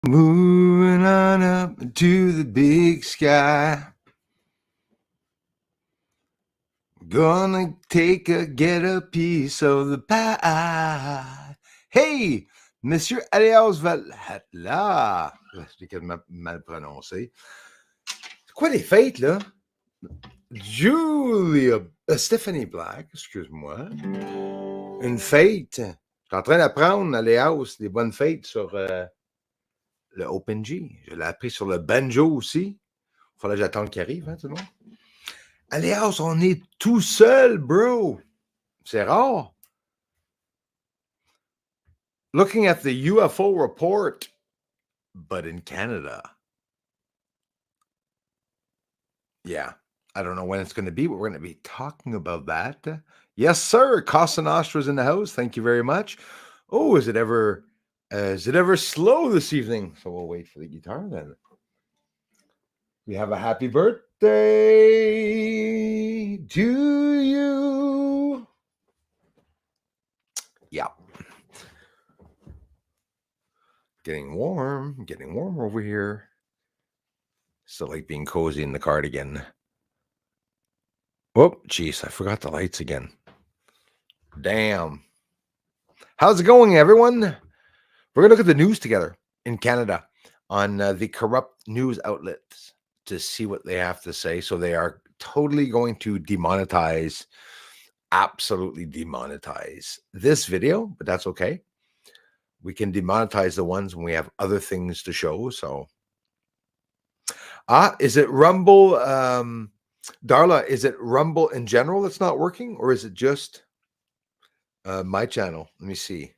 Moving on up to the big sky. Gonna get a piece of the pie. Hey, Monsieur Alias Valhalla. J'ai quasiment mal prononcé. C'est quoi les fêtes, là? Stephanie Black, excuse-moi. Une fête. Je suis en train d'apprendre à Léaus des bonnes fêtes sur le OpenG. Je l'ai appris sur le banjo aussi. Il faudrait que j'attende qu'il arrive, hein, tout le monde. Alias, on est tout seul, bro. C'est rare. Looking at the UFO report, but in Canada. Yeah, I don't know when it's going to be, but we're going to be talking about that. Yes, sir. Casa Nostra's in the house. Thank you very much. Oh, is it ever slow this evening? So we'll wait for the guitar then. We have a happy birthday to you. Yeah. Getting warm over here. Still like being cozy in the cardigan. Whoop, jeez, I forgot the lights again. Damn. How's it going, everyone? We're going to look at the news together in Canada on the corrupt news outlets to see what they have to say. So they are totally going to absolutely demonetize this video, but that's okay. We can demonetize the ones when we have other things to show. So, is it Rumble? Darla, is it Rumble in general that's not working, or is it just my channel? Let me see.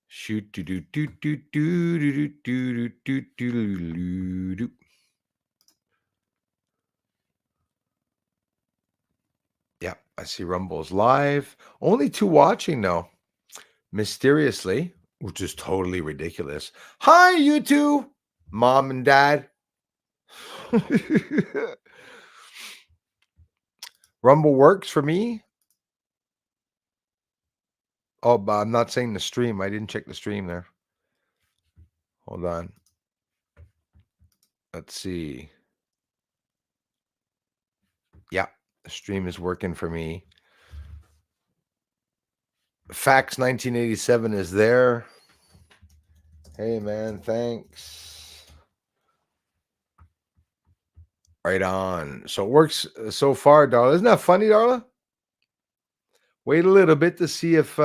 Shoot do do do do do do do do do do. Yeah, I see Rumble's live. Only 2 watching now. Mysteriously, which is totally ridiculous. Hi, you two, mom and dad. Rumble works for me. Oh, but I'm not saying the stream. I didn't check the stream there. Hold on. Let's see. Yeah, the stream is working for me. Fax 1987 is there. Hey, man, thanks. Right on. So it works so far, Darla. Isn't that funny, Darla? Wait a little bit to see if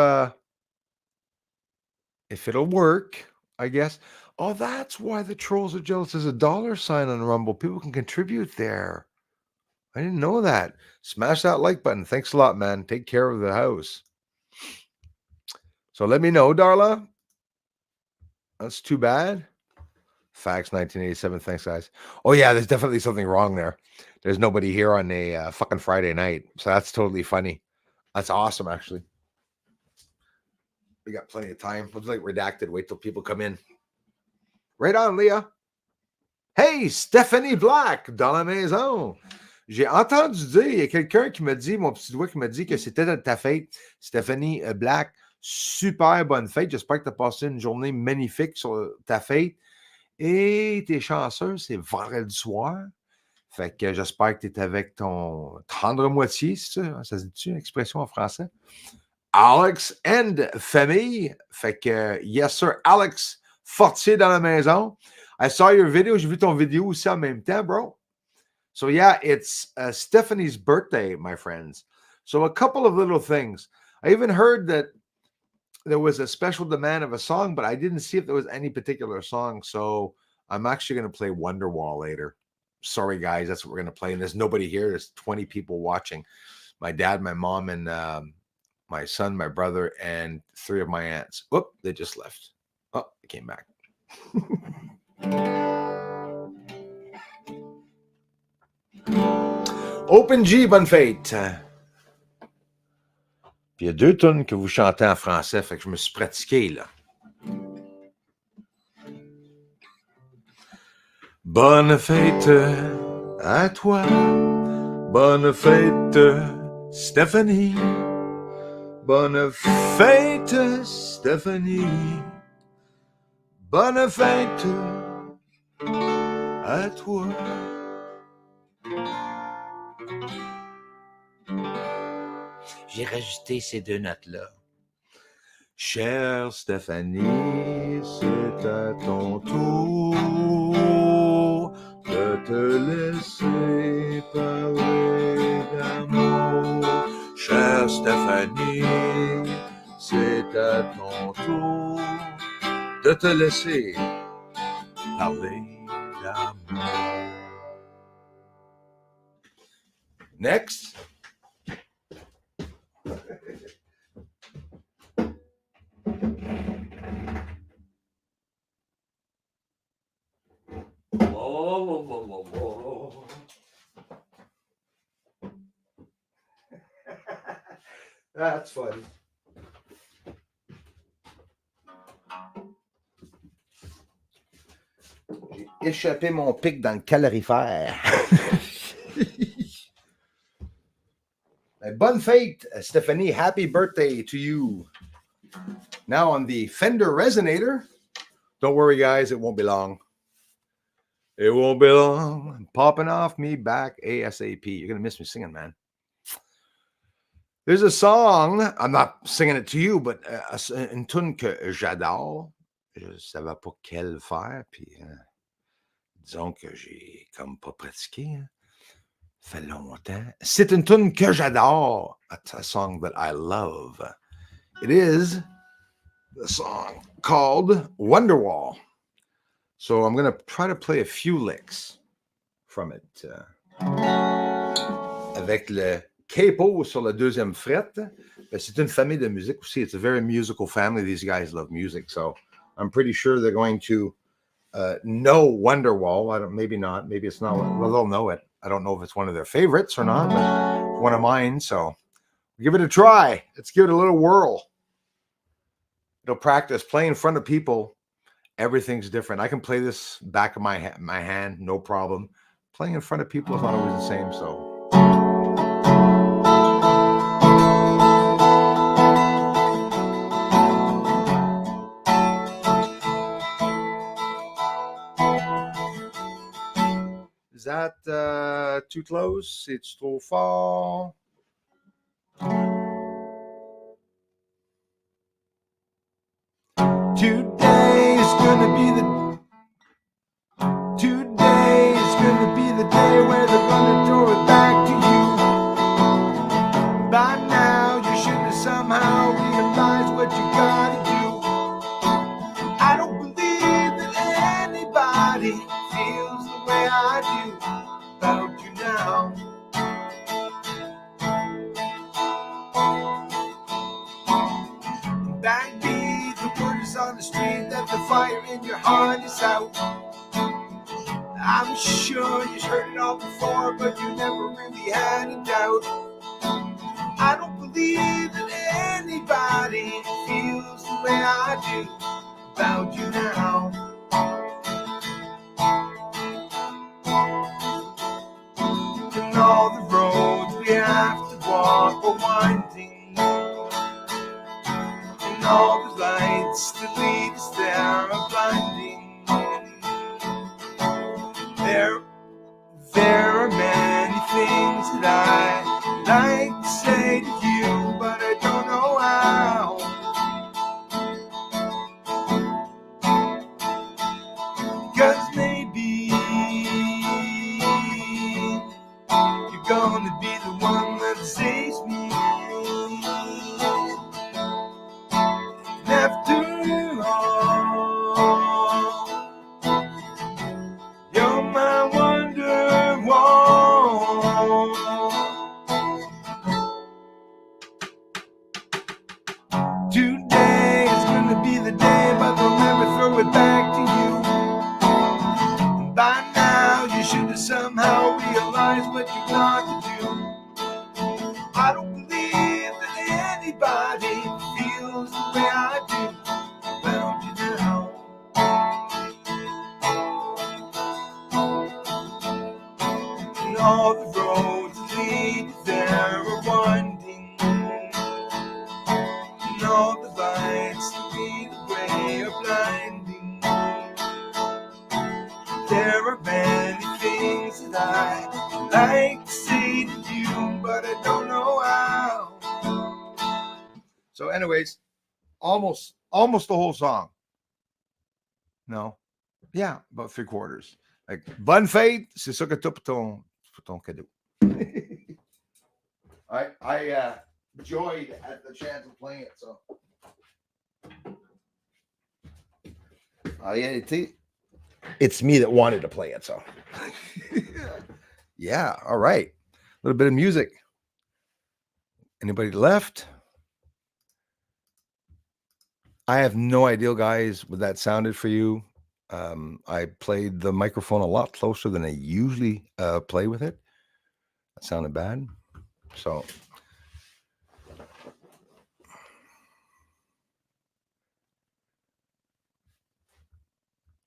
it'll work, I guess. Oh, that's why the trolls are jealous. There's a $sign on Rumble. People can contribute there. I didn't know that. Smash that like button. Thanks a lot, man. Take care of the house. So let me know, Darla. That's too bad. Fax 1987. Thanks, guys. Oh, yeah, there's definitely something wrong there. There's nobody here on a fucking Friday night. So that's totally funny. That's awesome, actually. We got plenty of time. Looks like redacted. Wait till people come in. Right on, Leah. Hey, Stephanie Black, dans la maison. J'ai entendu dire, il y a quelqu'un qui m'a dit, mon petit doigt qui m'a dit que c'était ta fête. Stephanie Black, super bonne fête. J'espère que tu as passé une journée magnifique sur ta fête. Et t'es chanceux, c'est vendredi soir. Fait que j'espère que tu es avec ton tendre moitié, ça se dit-tu, expression en français? Alex and famille. Fait que, yes sir, Alex Fortier dans la maison. I saw your video. J'ai vu ton vidéo aussi en même temps, bro. So yeah, it's Stephanie's birthday, my friends. So a couple of little things. I even heard that there was a special demand of a song, but I didn't see if there was any particular song. So I'm actually going to play Wonderwall later. Sorry, guys. That's what we're going to play. And there's nobody here. There's 20 people watching. My dad, my mom, and my son, my brother, and 3 of my aunts. Whoop, they just left. Oh, they came back. Open G, bonne fête. Puis il y a 2 tunes que vous chantez en français, fait que je me suis pratiqué, là. Bonne fête à toi. Bonne fête, Stephanie. Bonne fête, Stéphanie. Bonne fête à toi. J'ai rajouté ces deux notes-là. Chère Stéphanie, c'est à ton tour de te laisser parler d'amour. Chère Stéphanie, c'est à ton tour de te laisser parler d'amour. Next. That's funny. J'ai échappé mon pic dans le calorifère. Bonne fête, Stephanie. Happy birthday to you. Now on the Fender Resonator. Don't worry, guys. It won't be long. It won't be long. I'm popping off me back ASAP. You're going to miss me singing, man. There's a song. I'm not singing it to you, but une tune que j'adore. Je ne savais pas quelle faire. Puis, disons que j'ai comme pas pratiqué. Hein. Fait longtemps. C'est une tune que j'adore. It's a song that I love. It is the song called Wonderwall. So I'm going to try to play a few licks from it. Avec le capo sur la deuxième fret. C'est une famille de musique aussi. It's a very musical family. These guys love music. So I'm pretty sure they're going to know Wonderwall. Maybe not. Maybe it's not. Well, they'll know it. I don't know if it's one of their favorites or not, but one of mine. So give it a try. Let's give it a little whirl. It'll practice. Play in front of people. Everything's different. I can play this back of my hand, no problem. Playing in front of people is not always the same, so. Is that too close? It's trop fort. Today is gonna be the day where they're gonna throw it back to you. By now you should have somehow realized what you gotta do. I don't believe that anybody feels the way I do about you now. Backbeat, the word is on the street that the fire in your heart is out. I'm sure you've heard it all before, but you never really had a doubt. I don't believe that anybody feels the way I do about you now. And all the roads we have to walk are winding, and all the lights that lead us there are blinding. There are many things that I'd like to say to you, but I don't know how. Because maybe you're gonna be the one that saves me. And after all, you're my wonder wall. Today is gonna be the day, but they'll never throw it back to you. And by now you should have somehow realized what you got to do. I don't believe that anybody feels the way I do about you now. And all the roads that lead there are winding, are blinding. There are many things that I'd like to say to you, but I don't know how. So, anyways, almost the whole song. No, yeah, about 3/4. Like, bonne fête, c'est ça que t'as pour ton cadeau. I joyed at the chance of playing it, so. En réalité, it's me that wanted to play it, so. Yeah, all right. A little bit of music. Anybody left? I have no idea, guys, what that sounded for you. I played the microphone a lot closer than I usually play with it. That sounded bad. So.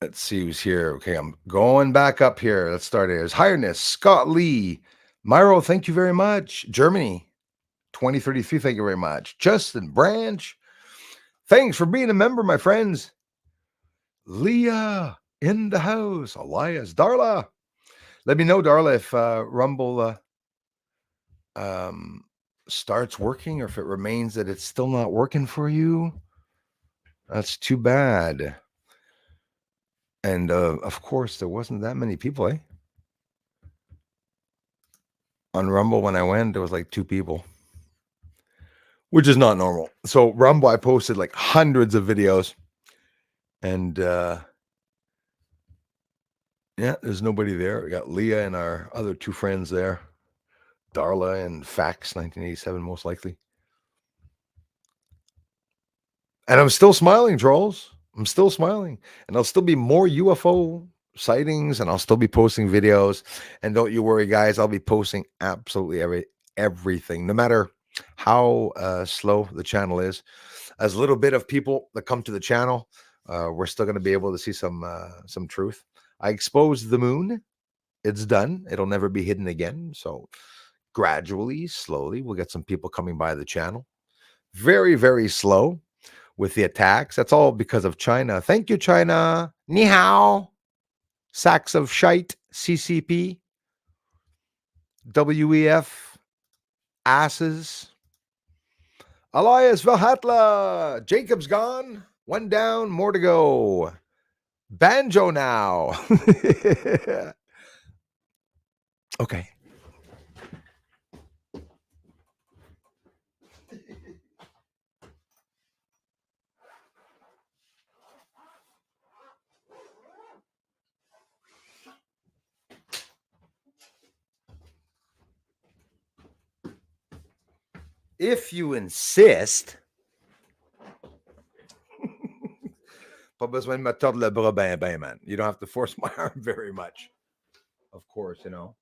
Let's see who's here. Okay, I'm going back up here. Let's start here. His Highness Scott Lee. Myro, thank you very much. Germany, 2033, thank you very much. Justin Branch, thanks for being a member, my friends. Leah in the house. Elias. Darla. Let me know, Darla, if Rumble starts working or if it remains that it's still not working for you. That's too bad. And of course, there wasn't that many people, eh? On Rumble, when I went, there was like 2 people, which is not normal. So Rumble, I posted like hundreds of videos, and yeah, there's nobody there. We got Leah and our other 2 friends there, Darla and Fax 1987, most likely. And I'm still smiling, trolls. I'm still smiling, and there'll still be more UFO sightings, and I'll still be posting videos. And don't you worry, guys, I'll be posting absolutely everything, no matter how slow the channel is. As a little bit of people that come to the channel, we're still going to be able to see some truth. I exposed the moon. It's done. It'll never be hidden again. So gradually, slowly, we'll get some people coming by the channel. Very, very slow with the attacks. That's all because of China. Thank you, China. Ni hao. Sacks of shite. CCP. WEF. Asses. Elias Valhatla. Jacob's gone. 1 down. More to go. Banjo now. Okay. If you insist. Pas besoin de me tordre le bras ben, man. You don't have to force my arm very much. Of course, you know.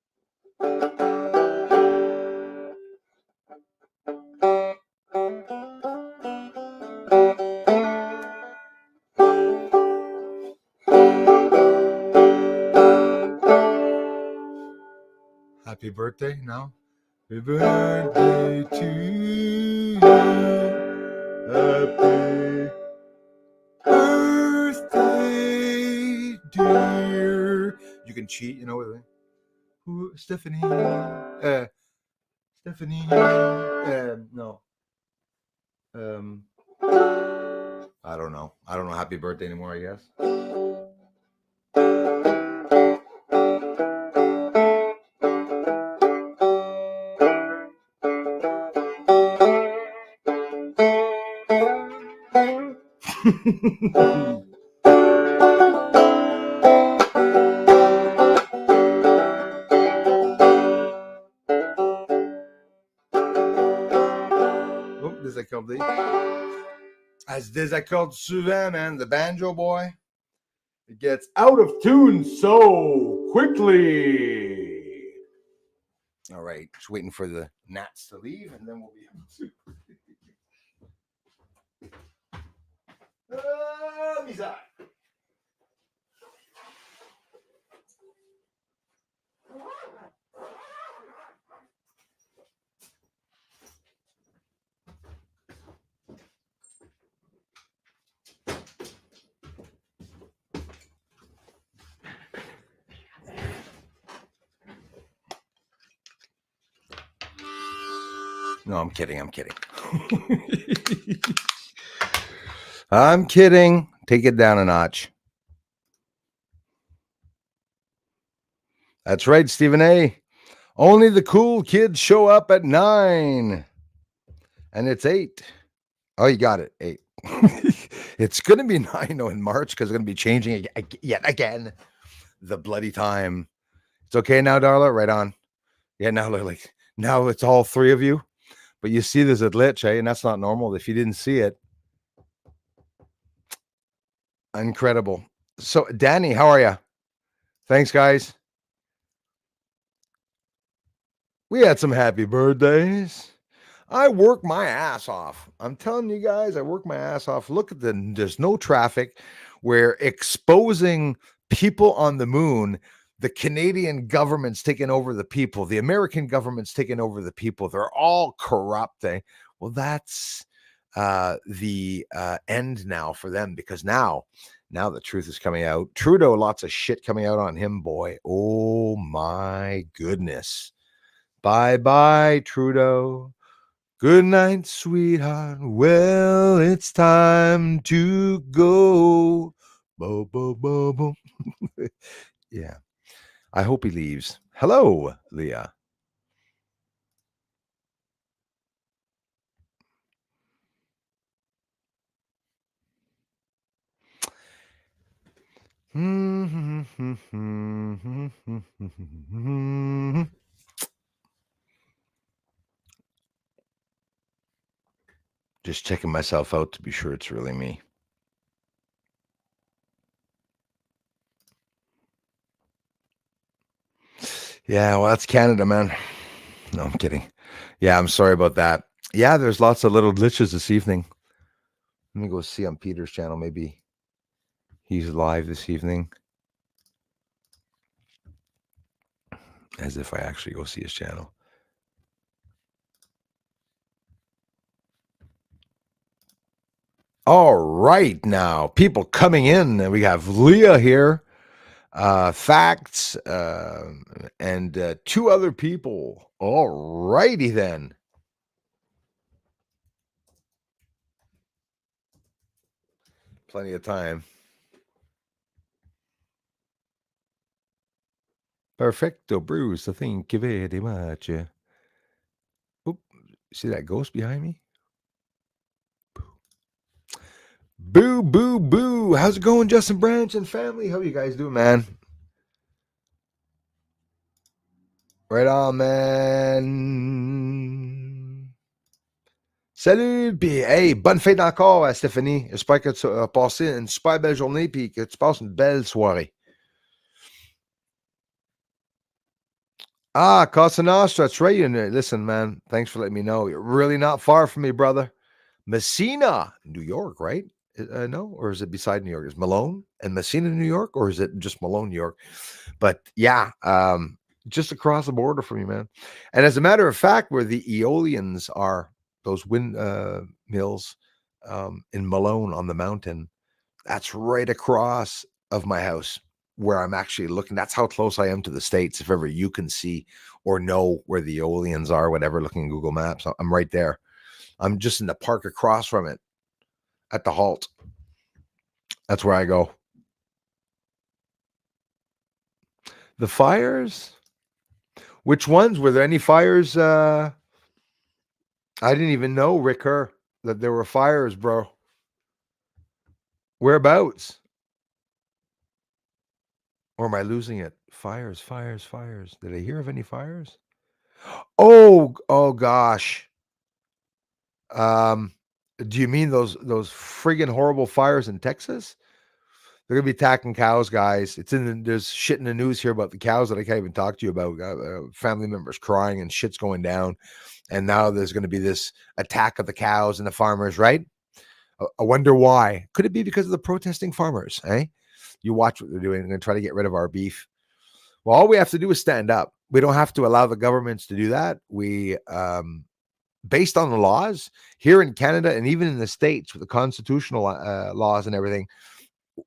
Happy birthday now. Happy birthday to you. Happy birthday, dear. You can cheat, you know. Ooh, Stephanie. Stephanie. No. I don't know. I don't know happy birthday anymore, I guess. Oh, désaccordé. Elle se désaccorde souvent, man. The banjo boy. It gets out of tune so quickly. All right. Just waiting for the gnats to leave, and then we'll be able to. Misère. No, I'm kidding. I'm kidding. Take it down a notch. That's right, Stephen A. Only the cool kids show up at 9. And it's 8. Oh, you got it. 8. It's going to be 9 in March because it's going to be changing yet again. The bloody time. It's okay now, Darla? Right on. Yeah, now it's all 3 of you. But you see there's a glitch, and that's not normal. If you didn't see it. Incredible. So, Danny, how are you? Thanks, guys. We had some happy birthdays. I work my ass off. I'm telling you guys, I work my ass off. Look at there's no traffic. We're exposing people on the moon. The Canadian government's taking over the people. The American government's taking over the people. They're all corrupt. Well, that's the end now for them, because now the truth is coming out. Trudeau, lots of shit coming out on him, boy. Oh my goodness. Bye, Trudeau. Good night, sweetheart. Well, it's time to go. Bo, bo, bo, bo. Yeah. I hope he leaves. Hello, Leah. Just checking myself out to be sure it's really me. Yeah, well, that's Canada, man. No, I'm kidding. Yeah, I'm sorry about that. Yeah, there's lots of little glitches this evening. Let me go see on Peter's channel. Maybe he's live this evening. As if I actually go see his channel. All right, now people coming in. We have Leah here, Facts, and 2 other people. All righty then. Plenty of time. Perfecto, Bruce. Thank you very much. Oop, see that ghost behind me? Boo, boo, boo. How's it going, Justin Branch and family? How you guys doing, man? Right on, man. Salut, puis hey, bonne fête encore à Stéphanie. J'espère que tu as passé une super belle journée puis que tu passes une belle soirée. Ah, Casa Nostra, that's right. And listen, man, thanks for letting me know. You're really not far from me, brother. Messina, New York, right? No, or is it beside New York? Is Malone and Messina, New York, or is it just Malone, New York? But yeah, just across the border from you, man. And as a matter of fact, where the Aeolians are, those wind mills in Malone on the mountain, that's right across of my house where I'm actually looking. That's how close I am to the States. If ever you can see or know where the Aeolians are, whatever, looking at Google Maps, I'm right there. I'm just in the park across from it at the halt. That's where I go. The fires? Which ones? Were there any fires? I didn't even know, Rick Kerr, that there were fires, bro. Whereabouts? Or am I losing it? Fires. Did I hear of any fires? Oh gosh. Do you mean those friggin' horrible fires in Texas? They're gonna be attacking cows, guys. There's shit in the news here about the cows that I can't even talk to you about. Family members crying and shit's going down, and now there's going to be this attack of the cows and the farmers, right? I wonder why. Could it be because of the protesting farmers? Eh? You watch what they're doing. They're going to try to get rid of our beef. Well, all we have to do is stand up. We don't have to allow the governments to do that. We, based on the laws here in Canada and even in the States with the constitutional laws and everything,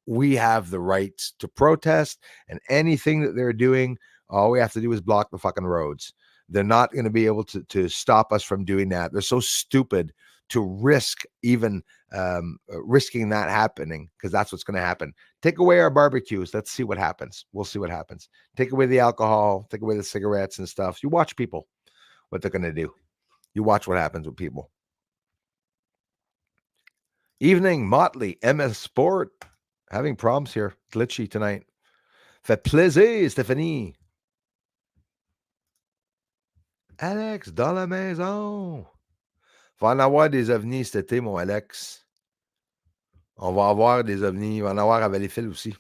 we have the right to protest, and anything that they're doing, all we have to do is block the fucking roads. They're not going to be able to stop us from doing that. They're so stupid to risk even risking that happening, because that's what's going to happen. Take away our barbecues. Let's see what happens. We'll see what happens. Take away the alcohol, take away the cigarettes and stuff. You watch people, what they're going to do. You watch what happens with people. Evening, Motley, MS Sport. Having problems here. Glitchy tonight. Fait plaisir, Stéphanie. Alex, dans la maison. Va en avoir des ovnis cet été, mon Alex. On va avoir des ovnis. Il va en avoir à Valleyfield aussi.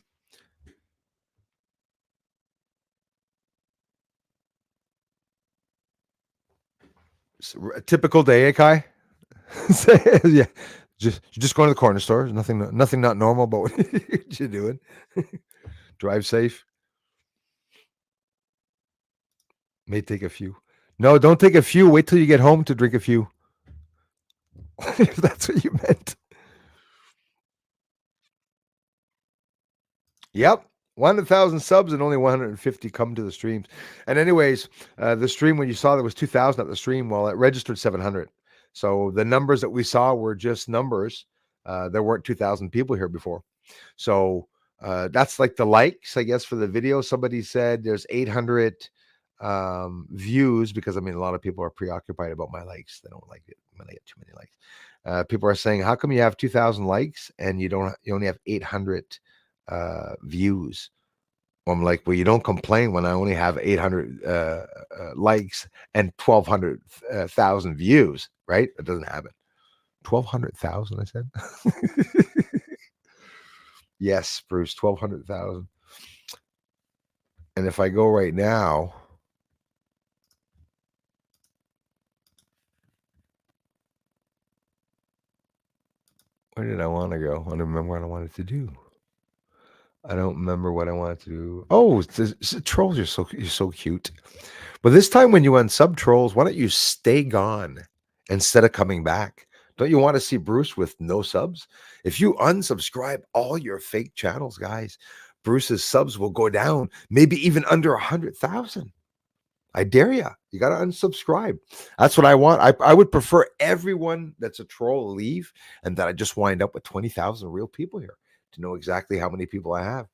A typical day, Kai? Yeah. Just going to the corner store. Nothing not normal about what you're doing. Drive safe. May take a few. No, don't take a few. Wait till you get home to drink a few. If that's what you meant. Yep. 1,000 subs and only 150 come to the streams. And anyways, the stream, when you saw there was 2,000 at the stream, well, it registered 700. So the numbers that we saw were just numbers. There weren't 2,000 people here before. So that's like the likes, I guess, for the video. Somebody said there's 800 views, because I mean, a lot of people are preoccupied about my likes. They don't like it when I get too many likes. People are saying, how come you have 2,000 likes and you only have 800 views? Well, I'm like, well, you don't complain when I only have 800 likes and 1,200,000 views, right? That doesn't happen. 1,200,000, I said. Yes, Bruce, 1,200,000. And if I go right now, where did I want to go? I don't remember what I wanted to do. I don't remember what I wanted to do. Oh, trolls, you're so cute. But this time when you unsub trolls, why don't you stay gone instead of coming back? Don't you want to see Bruce with no subs? If you unsubscribe all your fake channels, guys, Bruce's subs will go down, maybe even under 100,000. I dare you. You got to unsubscribe. That's what I want. I would prefer everyone that's a troll leave, and that I just wind up with 20,000 real people here to know exactly how many people I have.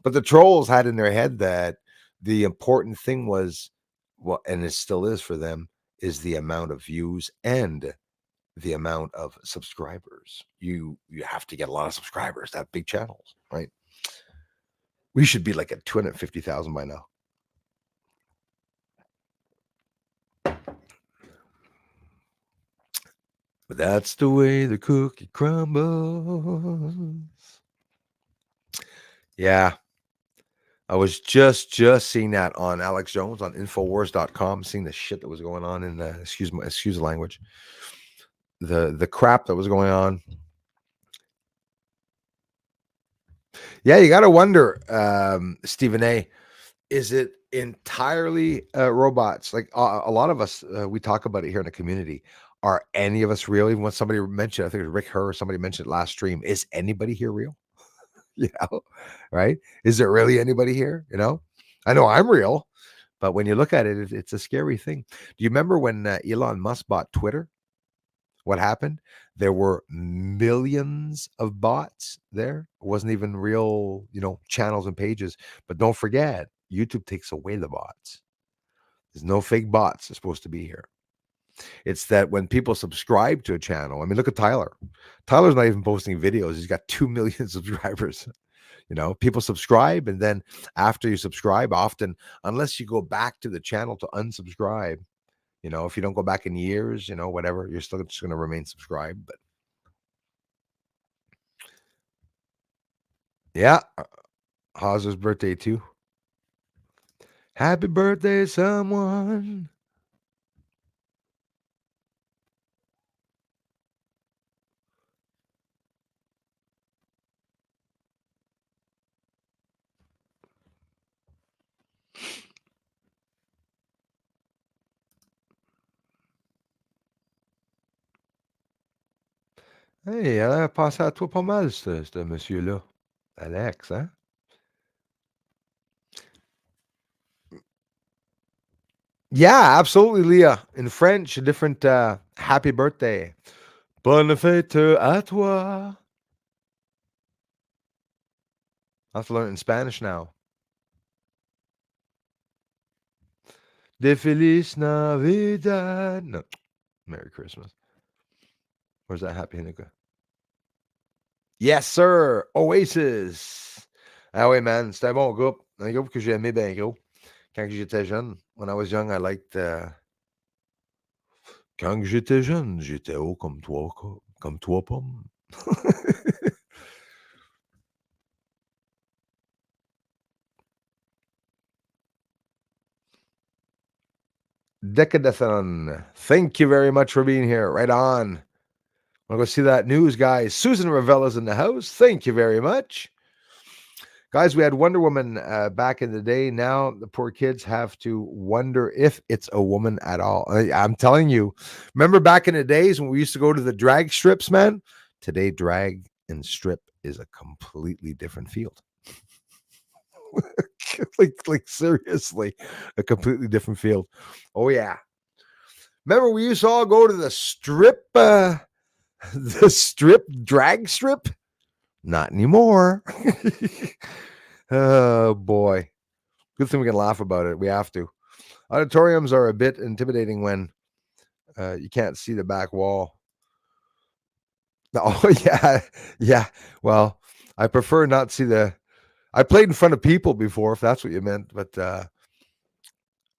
But the trolls had in their head that the important thing was, well, and it still is for them, is the amount of views and the amount of subscribers. You have to get a lot of subscribers to have big channels, right? We should be like at 250,000 by now. But that's the way the cookie crumbles. Yeah. I was just seeing that on Alex Jones on Infowars.com, seeing the shit that was going on in excuse the language. The crap that was going on. Yeah, you gotta wonder, Stephen A., is it entirely robots? Like a lot of us, we talk about it here in the community. Are any of us real? Even when somebody mentioned, I think it was Rick Herr or somebody mentioned it last stream, is anybody here real? Right? Is there really anybody here? I know I'm real, but when you look at it, it's a scary thing. Do you remember when Elon Musk bought Twitter? What happened? There were millions of bots there. It wasn't even real, channels and pages. But don't forget, YouTube takes away the bots. There's no fake bots are supposed to be here. It's that when people subscribe to a channel, I mean, look at Tyler. Tyler's not even posting videos. He's got 2 million subscribers. People subscribe, and then after you subscribe, often, unless you go back to the channel to unsubscribe, if you don't go back in years, whatever, you're still just going to remain subscribed. But yeah, Hauser's birthday too. Happy birthday, someone. Hey, elle a passé à toi pas mal, ce monsieur-là. Alex, hein? Yeah, absolutely, Leah. In French, a different happy birthday. Bonne fête à toi. I have to learn it in Spanish now. De Feliz Navidad. No, Merry Christmas. Where's that Happy Hanukkah? Yes, sir. Oasis. Ah oui, man. C'était un bon groupe. Un groupe que j'ai aimé bien gros. Quand j'étais jeune. When I was young, I liked... Quand j'étais jeune, j'étais haut comme trois pommes. Decadathon. Thank you very much for being here. Right on. Want to go see that news, guys? Susan Ravella's in the house. Thank you very much. Guys, we had Wonder Woman back in the day. Now the poor kids have to wonder if it's a woman at all. I'm telling you, remember back in the days when we used to go to the drag strips, man? Today, drag and strip is a completely different field. like seriously, a completely different field. Oh yeah. Remember we used to all go to the strip the strip drag strip? Not anymore. Oh boy. Good thing we can laugh about it. We have to. Auditoriums are a bit intimidating when you can't see the back wall. Oh yeah. Yeah. Well, I prefer not see the I played in front of people before, if that's what you meant, but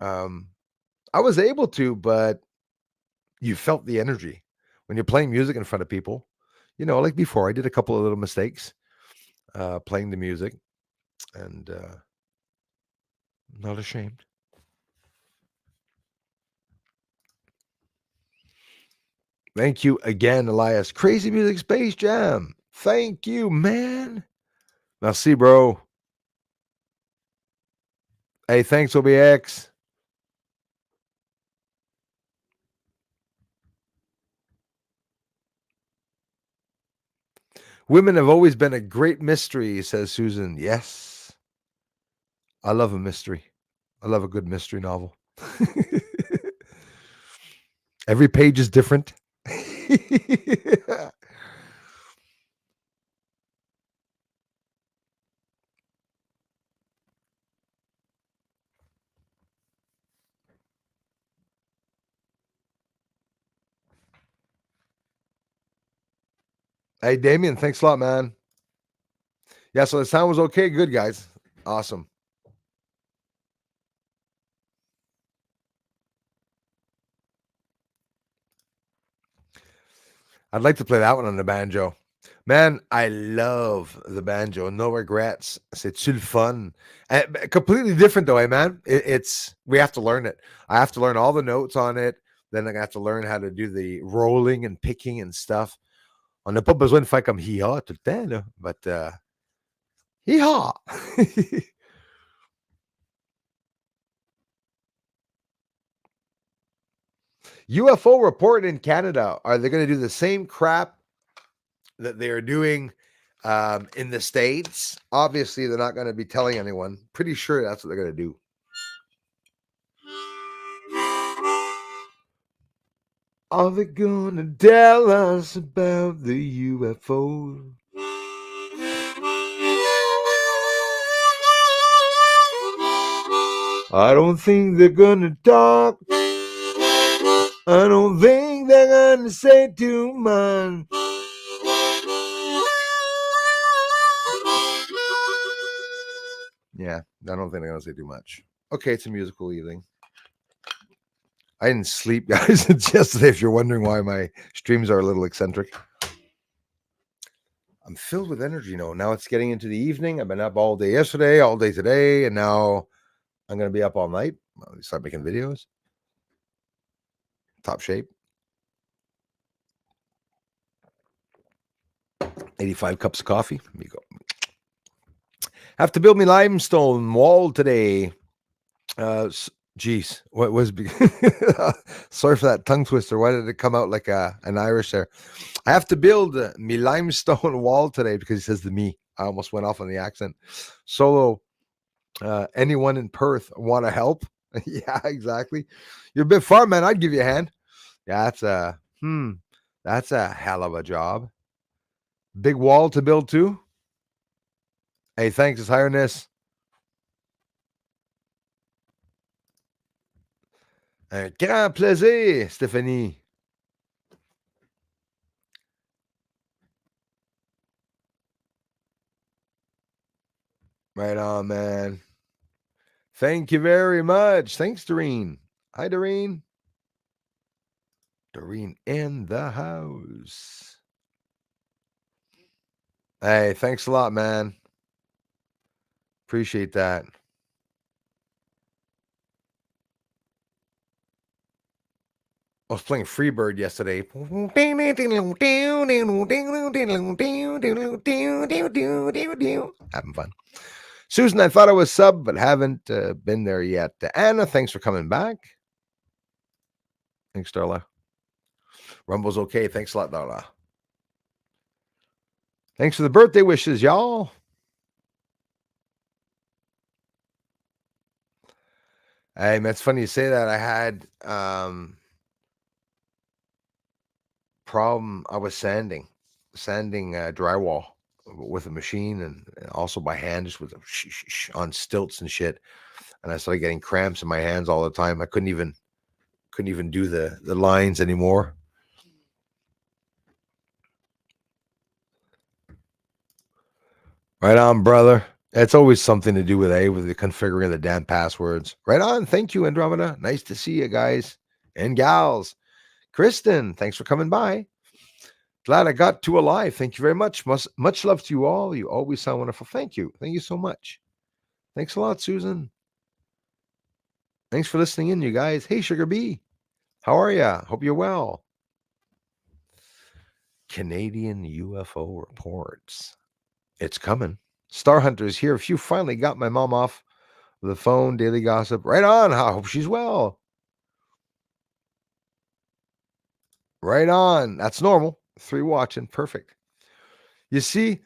I was able to, but you felt the energy when you're playing music in front of people. You know, like before, I did a couple of little mistakes playing the music, and not ashamed. Thank you again, Elias. Crazy Music Space Jam. Thank you, man. Merci, bro. Hey, thanks, OBX. Women have always been a great mystery, says Susan. Yes. I love a mystery. I love a good mystery novel. Every page is different. Hey, Damien, thanks a lot, man. Yeah, so the sound was okay. Good, guys. Awesome. I'd like to play that one on the banjo. Man, I love the banjo. No regrets. C'est-tu le fun? Completely different though, man. It's we have to learn it. I have to learn all the notes on it. Then I have to learn how to do the rolling and picking and stuff. On n'a pas besoin de faire comme hi-ha tout le temps, là. But hee-haw. UFO report in Canada. Are they going to do the same crap that they are doing in the States? Obviously, they're not going to be telling anyone. Pretty sure that's what they're going to do. Are they going to tell us about the UFO? I don't think they're going to talk. I don't think they're going to say too much. Yeah, I don't think they're going to say too much. Okay, it's a musical evening. I didn't sleep, guys. It's yesterday, if you're wondering why my streams are a little eccentric. I'm filled with energy now. It's getting into the evening. I've been up all day yesterday, all day today, and now I'm going to be up all night. I'll start making videos. Top shape. 85 cups of coffee. Here you go. Have to build me limestone wall today. Geez, what was sorry for that tongue twister. Why did it come out like an Irish there? I have to build me limestone wall today because he says the me. I almost went off on the accent. Solo, anyone in Perth want to help? Yeah, exactly. You're a bit far, man. I'd give you a hand. Yeah, that's a hell of a job. Big wall to build too. Hey, thanks, His Highness. Un grand plaisir, Stephanie. Right on, man. Thank you very much. Thanks, Doreen. Hi, Doreen. Doreen in the house. Hey, thanks a lot, man. Appreciate that. I was playing Freebird yesterday. Having fun. Susan, I thought I was sub, but haven't been there yet. Anna, thanks for coming back. Thanks, Darla. Rumble's okay. Thanks a lot, Darla. Thanks for the birthday wishes, y'all. Hey, man, it's funny you say that. I had problem. I was sanding drywall with a machine and also by hand, just with on stilts and shit. And I started getting cramps in my hands all the time. I couldn't even do the lines anymore. Right on, brother. It's always something to do with the configuring the damn passwords. Right on. Thank you, Andromeda. Nice to see you guys and gals. Kristen, thanks for coming by. Glad I got to alive. Thank you very much. Much love to you all. You always sound wonderful. Thank you. Thank you so much. Thanks a lot, Susan. Thanks for listening in, you guys. Hey, Sugar Bee. How are ya? Hope you're well. Canadian UFO reports. It's coming. Star Hunter's here. If you finally got my mom off the phone, daily gossip. Right on. I hope she's well. Right on. That's normal. 3 watching. Perfect. You see,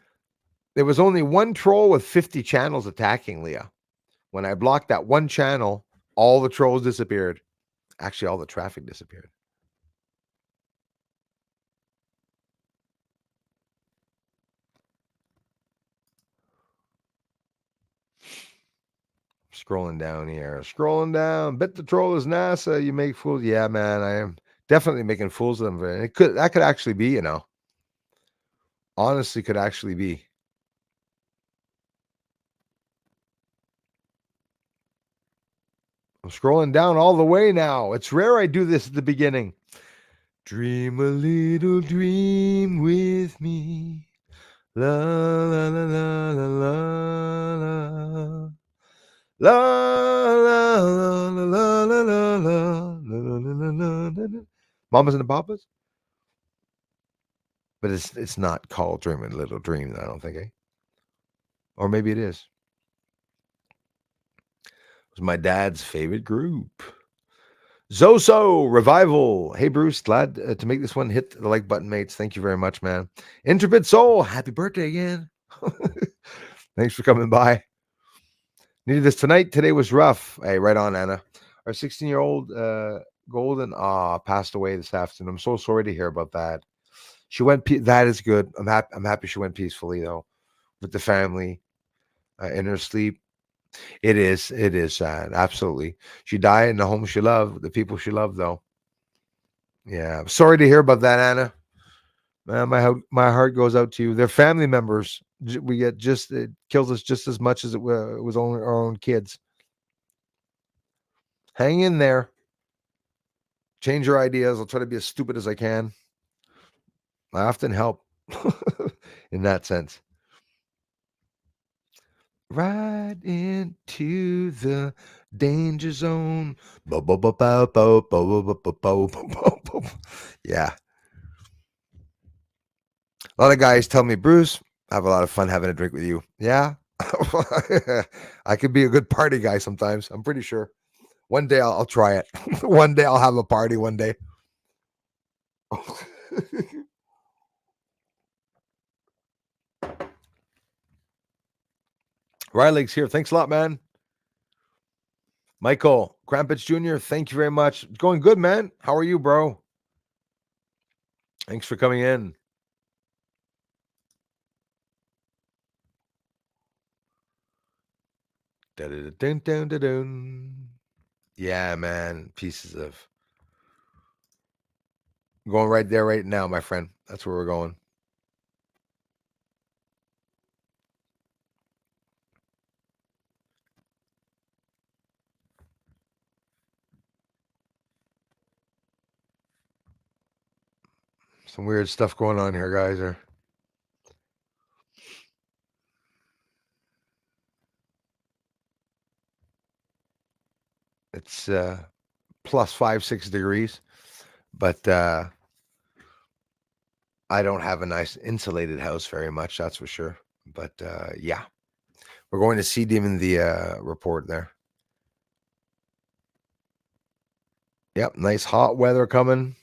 there was only one troll with 50 channels attacking Leah. When I blocked that one channel, all the trolls disappeared. Actually, all the traffic disappeared. Scrolling down here. Scrolling down. Bet the troll is NASA. You make fools. Yeah, man. I am definitely making fools of them. That could actually be, honestly could actually be. I'm scrolling down all the way now. It's rare I do this at the beginning. Dream a little dream with me. La la la la la la la la la la la la la la. Mamas and the Papas? But it's not called Dream a Little Dream, I don't think, eh? Or maybe it is. It was my dad's favorite group. Zoso Revival. Hey, Bruce, glad to make this one. Hit the like button, mates. Thank you very much, man. Intrepid Soul, happy birthday again. Thanks for coming by. Needed this tonight. Today was rough. Hey, right on, Anna. Our 16-year-old Golden passed away this afternoon. I'm so sorry to hear about that. She went. That is good. I'm happy she went peacefully though, with the family in her sleep. It is. It is sad. Absolutely. She died in the home she loved, the people she loved, though. Yeah. Sorry to hear about that, Anna. Man, my heart goes out to you. They're family members. We get just it kills us just as much as it was only our own kids. Hang in there. Change your ideas. I'll try to be as stupid as I can. I often help in that sense. Right into the danger zone. Yeah. A lot of guys tell me, Bruce, I have a lot of fun having a drink with you. Yeah. I could be a good party guy sometimes. I'm pretty sure. One day I'll try it. One day I'll have a party one day. Riley's here. Thanks a lot, man. Michael Krampich Jr., thank you very much. It's going good, man. How are you, bro? Thanks for coming in. Yeah, man. Pieces of going right there right now, my friend. That's where we're going. Some weird stuff going on here, guys. It's plus 5-6 degrees, but I don't have a nice insulated house very much, that's for sure. But yeah, we're going to see them in the report there. Yep, nice hot weather coming.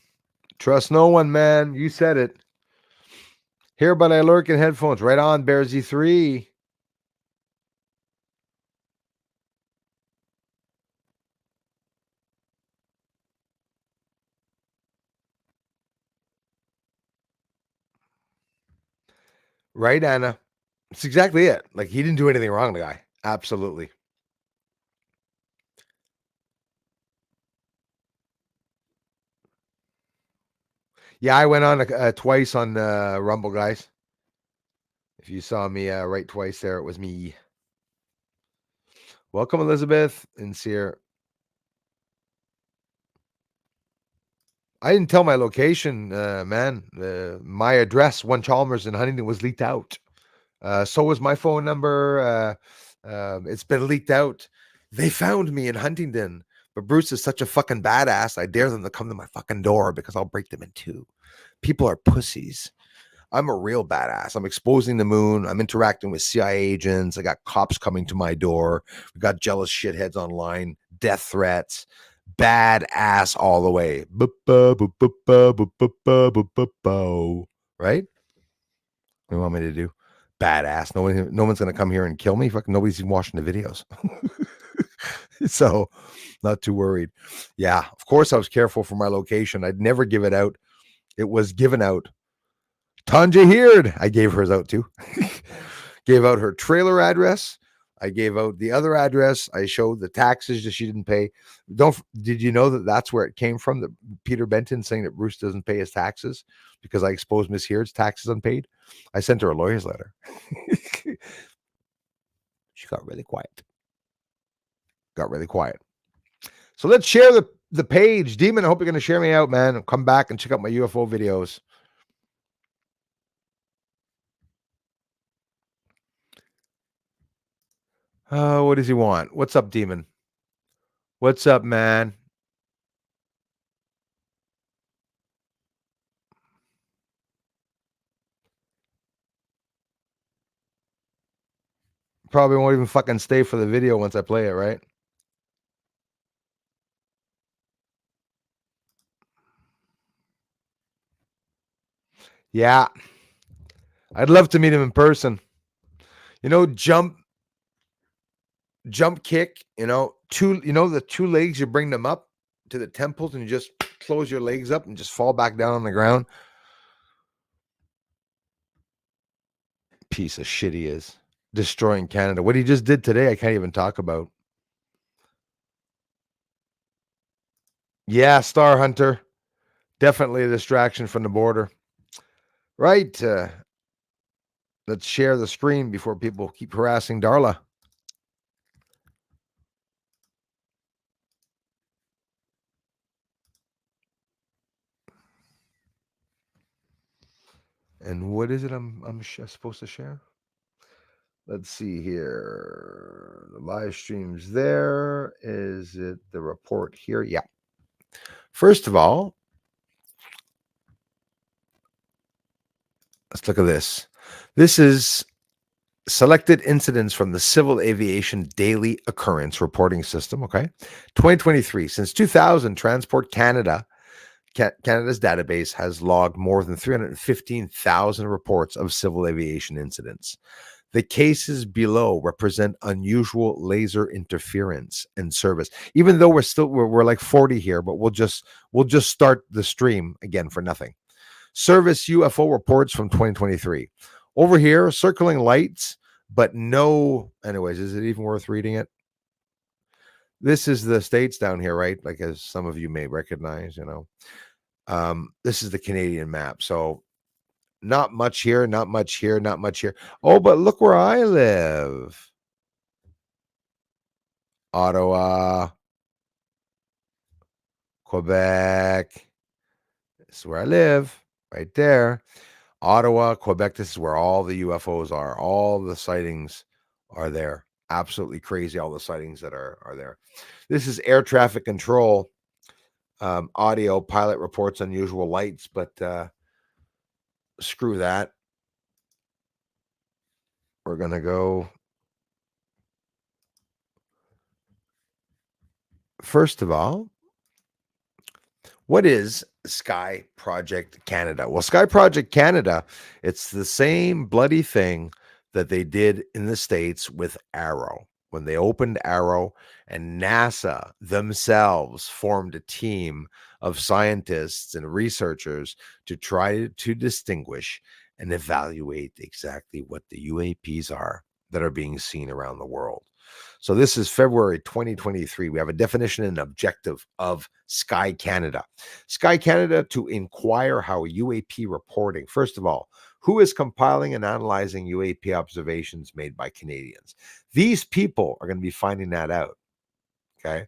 Trust no one, man. You said it. Here, but I lurk in headphones. Right on, Bear Z3. Right, Anna. It's exactly it. Like, he didn't do anything wrong, the guy. Absolutely. Yeah, I went on twice on Rumble, guys. If you saw me right twice there, it was me. Welcome, Elizabeth and Sear. I didn't tell my location, man. My address, 1 Chalmers in Huntington, was leaked out. So was my phone number. It's been leaked out. They found me in Huntington, but Bruce is such a fucking badass. I dare them to come to my fucking door because I'll break them in two. People are pussies. I'm a real badass. I'm exposing the moon. I'm interacting with CIA agents. I got cops coming to my door. We got jealous shitheads online, death threats, badass all the way. Right? What do you want me to do? Badass. No one's gonna come here and kill me. Fucking nobody's even watching the videos. So not too worried. Yeah, of course I was careful for my location. I'd never give it out. It was given out. Tanja Heard, I gave hers out too. Gave out her trailer address. I gave out the other address. I showed the taxes that she didn't pay. Did you know that that's where it came from? That Peter Benton saying that Bruce doesn't pay his taxes because I exposed Miss Heard's taxes unpaid. I sent her a lawyer's letter. She got really quiet. So let's share the page. Demon, I hope you're going to share me out, man. Come back and check out my UFO videos. What does he want? What's up, Demon? What's up, man? Probably won't even fucking stay for the video once I play it, right? Yeah. I'd love to meet him in person. You know, jump kick, the 2 legs, you bring them up to the temples and you just close your legs up and just fall back down on the ground. Piece of shit he is. Destroying Canada. What he just did today, I can't even talk about. Yeah, Star Hunter. Definitely a distraction from the border. Right. Let's share the screen before people keep harassing Darla. And what is it I'm supposed to share? Let's see here. The live stream's there. Is it the report here? Yeah. First of all, let's look at this. This is selected incidents from the Civil Aviation Daily Occurrence Reporting System. Okay. 2023. Since 2000, Transport Canada's database has logged more than 315,000 reports of civil aviation incidents. The cases below represent unusual laser interference and service. Even though we're like 40 here, but we'll just start the stream again for nothing. Service UFO reports from 2023. Over here, circling lights, but no. Anyways, is it even worth reading it? This is the states down here, right? Like as some of you may recognize, this is the Canadian map. So not much here, not much here, not much here. Oh, but look where I live. Ottawa, Quebec. This is where I live, right there. Ottawa, Quebec. This is where all the UFOs are. All the sightings are there. Absolutely crazy. All the sightings that are there. This is air traffic control. Audio pilot reports unusual lights, but screw that. We're gonna go. First of all, what is Sky Project Canada? Well, Sky Project Canada, it's the same bloody thing that they did in the States with Arrow. When they opened Arrow, and NASA themselves formed a team of scientists and researchers to try to distinguish and evaluate exactly what the UAPs are that are being seen around the world. So this is February 2023. We have a definition and objective of Sky Canada. Sky Canada to inquire how UAP reporting. First of all, who is compiling and analyzing UAP observations made by Canadians? These people are going to be finding that out. Okay.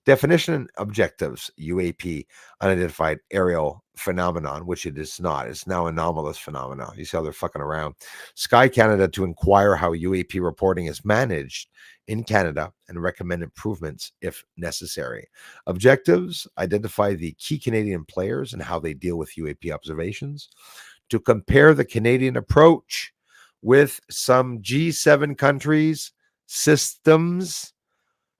Definition and objectives, UAP, unidentified aerial phenomenon, which it is not. It's now anomalous phenomenon. You see how they're fucking around. Sky Canada to inquire how UAP reporting is managed in Canada and recommend improvements if necessary. Objectives, identify the key Canadian players and how they deal with UAP observations. To compare the Canadian approach with some G7 countries, systems,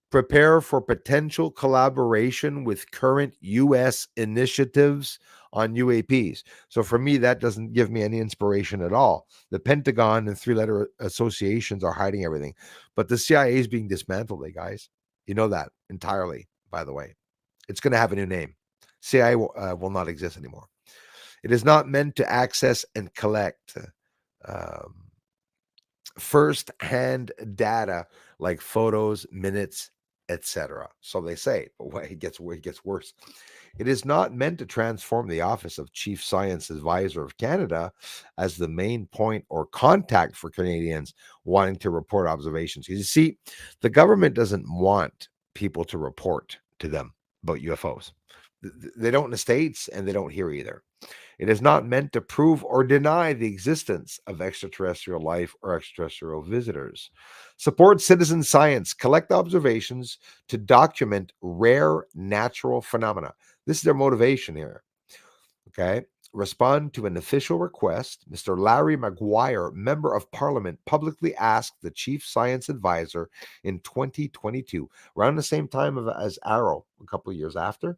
prepare for potential collaboration with current U.S. initiatives on UAPs. So for me, that doesn't give me any inspiration at all. The Pentagon and three-letter associations are hiding everything. But the CIA is being dismantled, guys. You know that entirely, by the way. It's going to have a new name. CIA will not exist anymore. It is not meant to access and collect first-hand data like photos, minutes, etc. So they say, but it gets worse. It is not meant to transform the Office of Chief Science Advisor of Canada as the main point or contact for Canadians wanting to report observations. You see, the government doesn't want people to report to them about UFOs. They don't in the States, and they don't here either. It is not meant to prove or deny the existence of extraterrestrial life or extraterrestrial visitors. Support citizen science, collect observations to document rare natural phenomena. This is their motivation here. Okay. Respond to an official request. Mr. Larry Maguire, Member of Parliament, publicly asked the Chief Science Advisor in 2022, around the same time as Arrow, a couple of years after,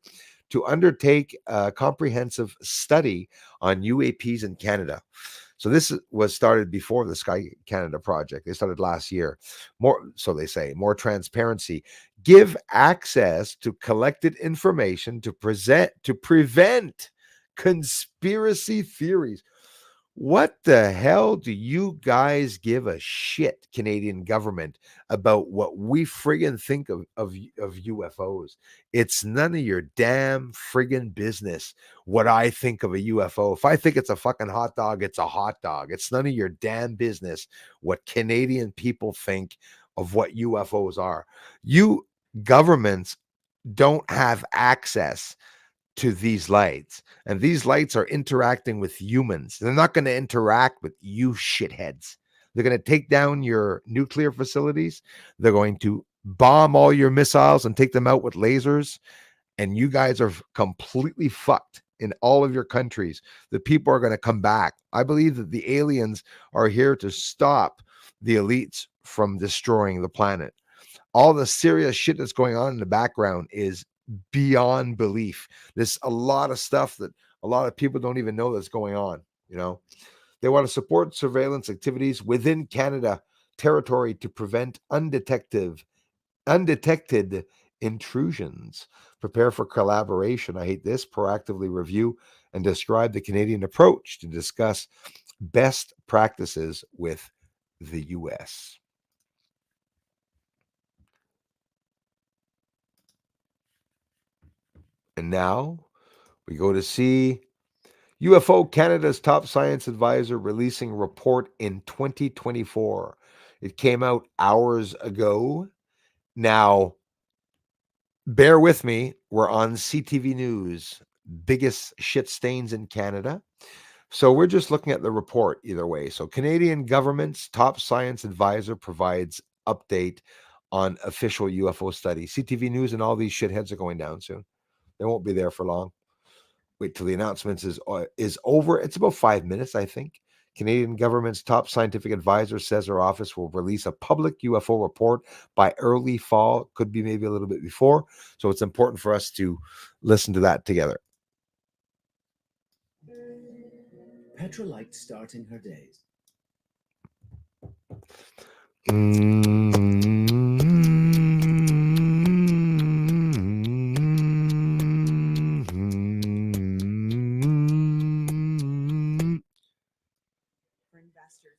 to undertake a comprehensive study on UAPs in Canada. So this was started before the Sky Canada project. They started last year. So they say, more transparency, give access to collected information to prevent conspiracy theories. What the hell do you guys give a shit, Canadian government, about what we friggin' think of UFOs? It's none of your damn friggin' business what I think of a UFO. If I think it's a fucking hot dog, it's a hot dog. It's none of your damn business what Canadian people think of what UFOs are. You governments don't have access to these lights, and these lights are interacting with humans. They're not going to interact with you shitheads. They're going to take down your nuclear facilities. They're going to bomb all your missiles and take them out with lasers, and you guys are completely fucked in all of your countries. The people are going to come back. I believe that the aliens are here to stop the elites from destroying the planet. All the serious shit that's going on in the background is beyond belief. There's a lot of stuff that a lot of people don't even know that's going on. They want to support surveillance activities within Canada territory to prevent undetected intrusions. Prepare for collaboration. I hate this. Proactively review and describe the Canadian approach to discuss best practices with the U.S. And now we go to see UFO Canada's top science advisor releasing report in 2024. It came out hours ago. Now, bear with me. We're on CTV News, biggest shit stains in Canada. So we're just looking at the report either way. So Canadian government's top science advisor provides update on official UFO study. CTV News and all these shitheads are going down soon. They won't be there for long. Wait till the announcements is over. It's about 5 minutes, I think. Canadian government's top scientific advisor says her office will release a public UFO report by early fall. Could be maybe a little bit before. So it's important for us to listen to that together. Petra liked starting her days. For investors.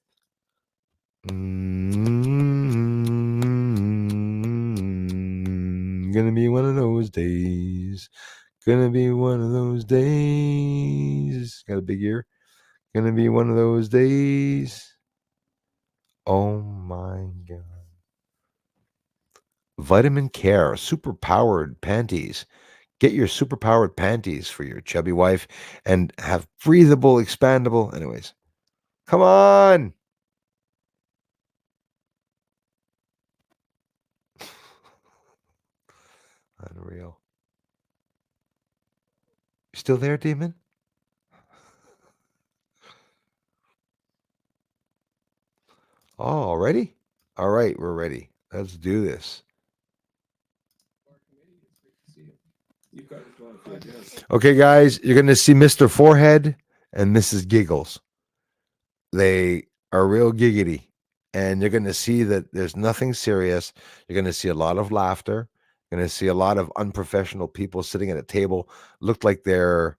Gonna be one of those days. Gonna be one of those days. Got a big ear. Gonna be one of those days. Oh my God. Vitamin Care, super powered panties. Get your super powered panties for your chubby wife and have breathable, expandable. Anyways, come on. Unreal. You still there, Demon? Oh, ready? All right, we're ready. Let's do this. Okay, guys, you're going to see Mr. Forehead and Mrs. Giggles. They are real giggity, and you're going to see that there's nothing serious. You're going to see a lot of laughter. You're going to see a lot of unprofessional people sitting at a table. Look like they're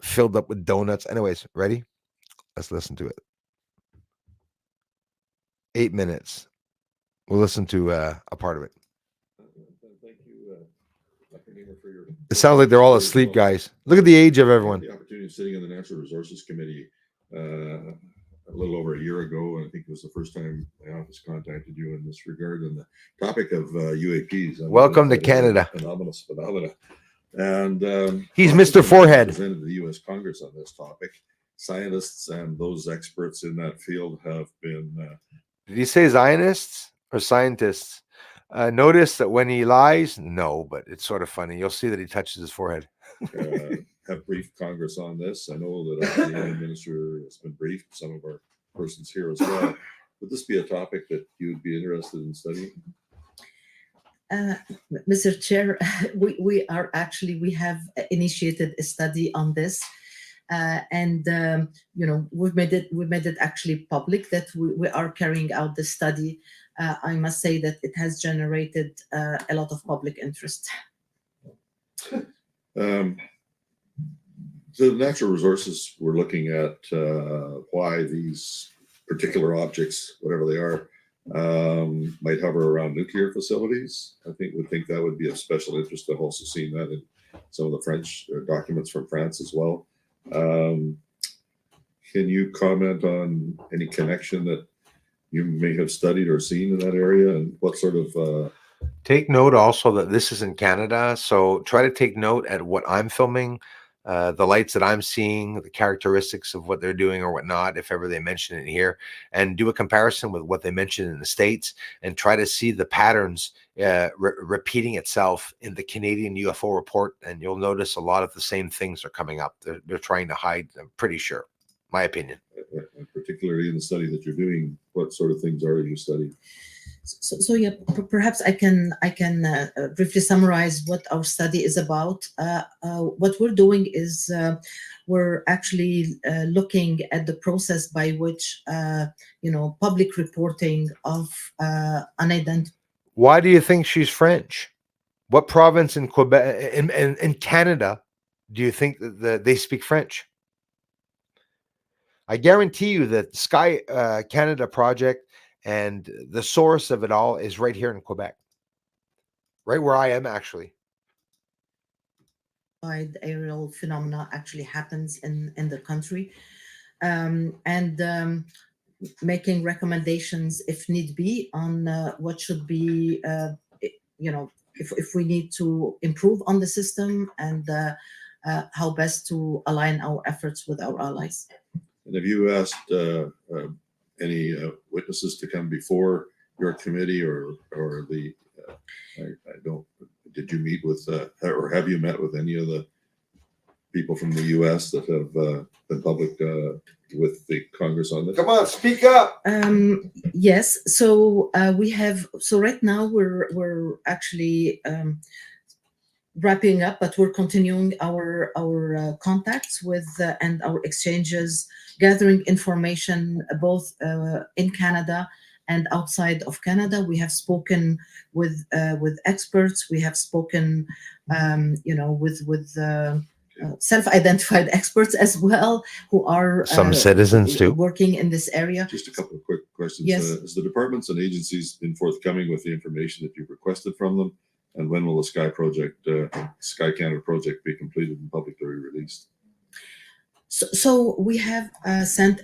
filled up with donuts. Anyways, ready? Let's listen to it. 8 minutes. We'll listen to a part of it. Thank you, Dr. Neighbor, for your. It sounds like they're all asleep, guys. Look at the age of everyone. The opportunity of sitting in the Natural Resources Committee a little over a year ago, and I think it was the first time my office contacted you in this regard, and the topic of UAPs. Welcome to Canada. Anomalous phenomena. And he's Mr. Forehead. Presented to the U.S. Congress on this topic. Scientists and those experts in that field have been. Did he say Zionists or scientists? Notice that when he lies, no, but it's sort of funny. You'll see that he touches his forehead. Have briefed Congress on this. I know that the Union Minister has been briefed, some of our persons here as well. Would this be a topic that you would be interested in studying? Mr. Chair, we have initiated a study on this. We've made it actually public that we are carrying out the study. I must say that it has generated a lot of public interest. The natural resources, we're looking at why these particular objects, whatever they are, might hover around nuclear facilities. I would think that would be of special interest. I've also seen that in some of the French documents from France as well. Can you comment on any connection that you may have studied or seen in that area, and what sort of take note also that this is in Canada, so try to take note at what I'm filming, the lights that I'm seeing, the characteristics of what they're doing or whatnot, if ever they mention it here, and do a comparison with what they mentioned in the States, and try to see the patterns repeating itself in the Canadian UFO report, and you'll notice a lot of the same things are coming up. They're trying to hide, I'm pretty sure, my opinion. Particularly in the study that you're doing, what sort of things are you studying? So yeah, perhaps I can briefly summarize what our study is about. What we're doing is we're actually looking at the process by which public reporting of unidentified. Why do you think she's French? What province in Quebec, in Canada, do you think that they speak French? I guarantee you that Sky Canada project and the source of it all is right here in Quebec, right where I am actually. Aerial phenomena actually happens in the country, making recommendations if need be on what should be if we need to improve on the system, and how best to align our efforts with our allies. And have you asked any witnesses to come before your committee or the? I don't. Did you meet with or have you met with any of the people from the U.S. that have been public with the Congress on this? Come on, speak up. Yes. So we have. So right now we're actually wrapping up, but we're continuing our contacts with and our exchanges, gathering information both in Canada and outside of Canada. We have spoken with experts. We have spoken, with self-identified experts as well, who are Some citizens too working in this area. Just a couple of quick questions. Yes. Has the departments and agencies been forthcoming with the information that you've requested from them? And when will the Sky Canada project be completed and publicly released? So we have sent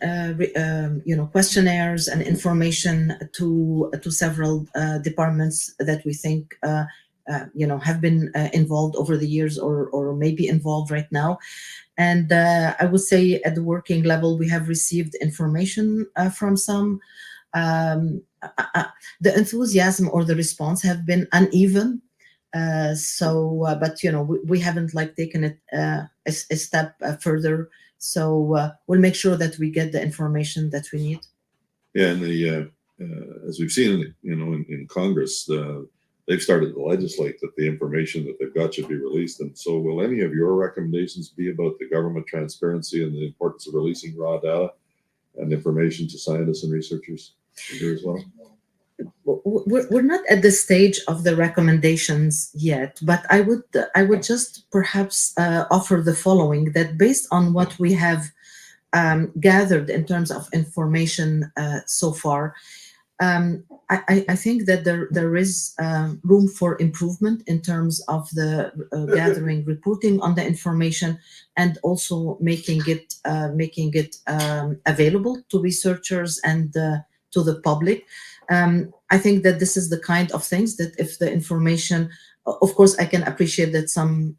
questionnaires and information to several departments that we think have been involved over the years or may be involved right now. And I would say at the working level, we have received information from some. The enthusiasm or the response have been uneven. But we haven't taken it a step further. So we'll make sure that we get the information that we need. Yeah, and as we've seen, in Congress, they've started to legislate that the information that they've got should be released. And so, will any of your recommendations be about the government transparency and the importance of releasing raw data and information to scientists and researchers here as well? We're not at the stage of the recommendations yet, but I would just perhaps offer the following: that based on what we have gathered in terms of information so far, I think that there is room for improvement in terms of the gathering, reporting on the information, and also making it available to researchers and to the public. I think that this is the kind of things that if the information, of course, I can appreciate that some,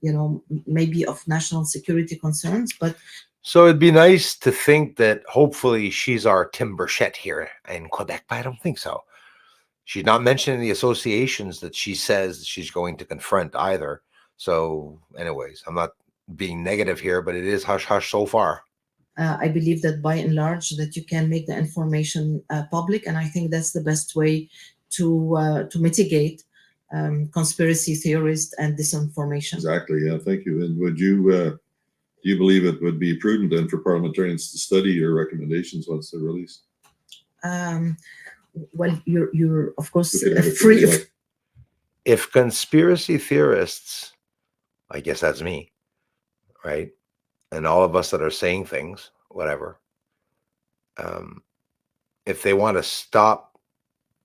maybe of national security concerns, but. So it'd be nice to think that hopefully she's our Tim Burchett here in Quebec, but I don't think so. She's not mentioning the associations that she says she's going to confront either. So anyways, I'm not being negative here, but it is hush-hush so far. I believe that by and large that you can make the information public, and I think that's the best way to mitigate conspiracy theories and disinformation. Exactly. Yeah. Thank you. And would you do you believe it would be prudent then for parliamentarians to study your recommendations once they're released? Well, you're of course free. If conspiracy theorists, I guess that's me, right? And all of us that are saying things, whatever, if they want to stop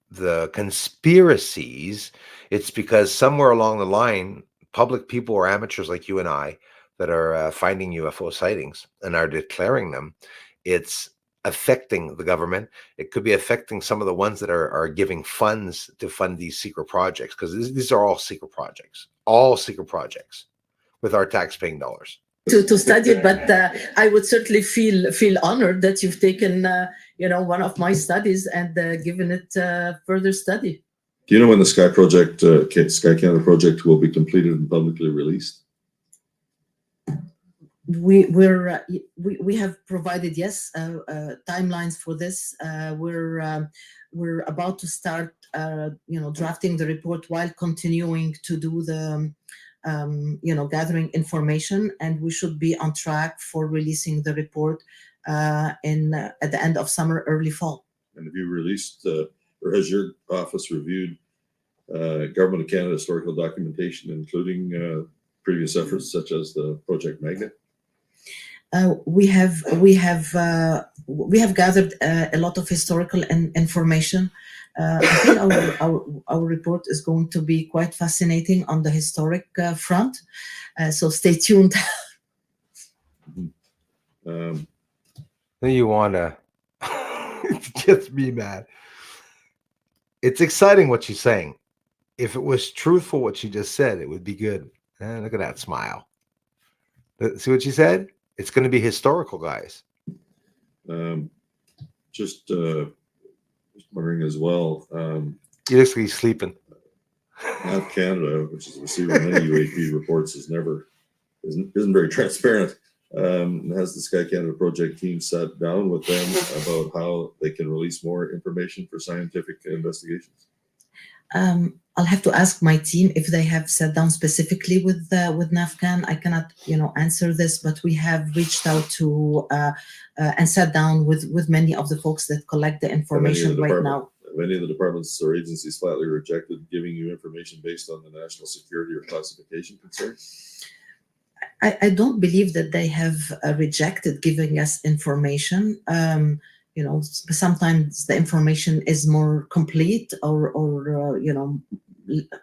the conspiracies, it's because somewhere along the line, public people or amateurs like you and I that are finding UFO sightings and are declaring them, it's affecting the government. It could be affecting some of the ones that are giving funds to fund these secret projects, because these are all secret projects with our tax-paying dollars. To study it, but I would certainly feel honored that you've taken one of my studies and given it further study. Do you know when the Sky Canada project will be completed and publicly released? we have provided, yes, timelines for this. We're about to start drafting the report while continuing to do the gathering information, and we should be on track for releasing the report in at the end of summer, early fall. And have you released, or has your office reviewed Government of Canada historical documentation, including previous efforts such as the Project Magnet? We have gathered a lot of historical information. I think our report is going to be quite fascinating on the historic front. So stay tuned. You want to it gets me mad. It's exciting what she's saying. If it was truthful what she just said, it would be good. Look at that smile. See what she said? It's going to be historical, guys. Just wondering as well. He looks like he's sleeping. NAV Canada, which is the receiver of many UAP reports, isn't very transparent. Has the Sky Canada project team sat down with them about how they can release more information for scientific investigations? I'll have to ask my team if they have sat down specifically with NAVCAN. I cannot, answer this, but we have reached out to and sat down with many of the folks that collect the information right now. Many of the departments or agencies flatly rejected giving you information based on the national security or classification concerns? I don't believe that they have rejected giving us information. Sometimes the information is more complete or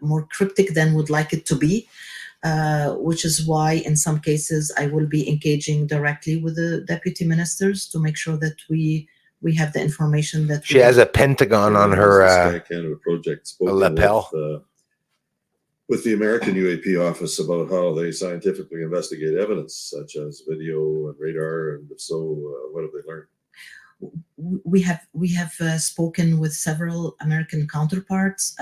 more cryptic than would like it to be, which is why in some cases I will be engaging directly with the deputy ministers to make sure that we have the information that she has a pentagon on her Sky Canada project lapel. With the American UAP office about how they scientifically investigate evidence such as video and radar, and if so, what have they learned? We have spoken with several American counterparts,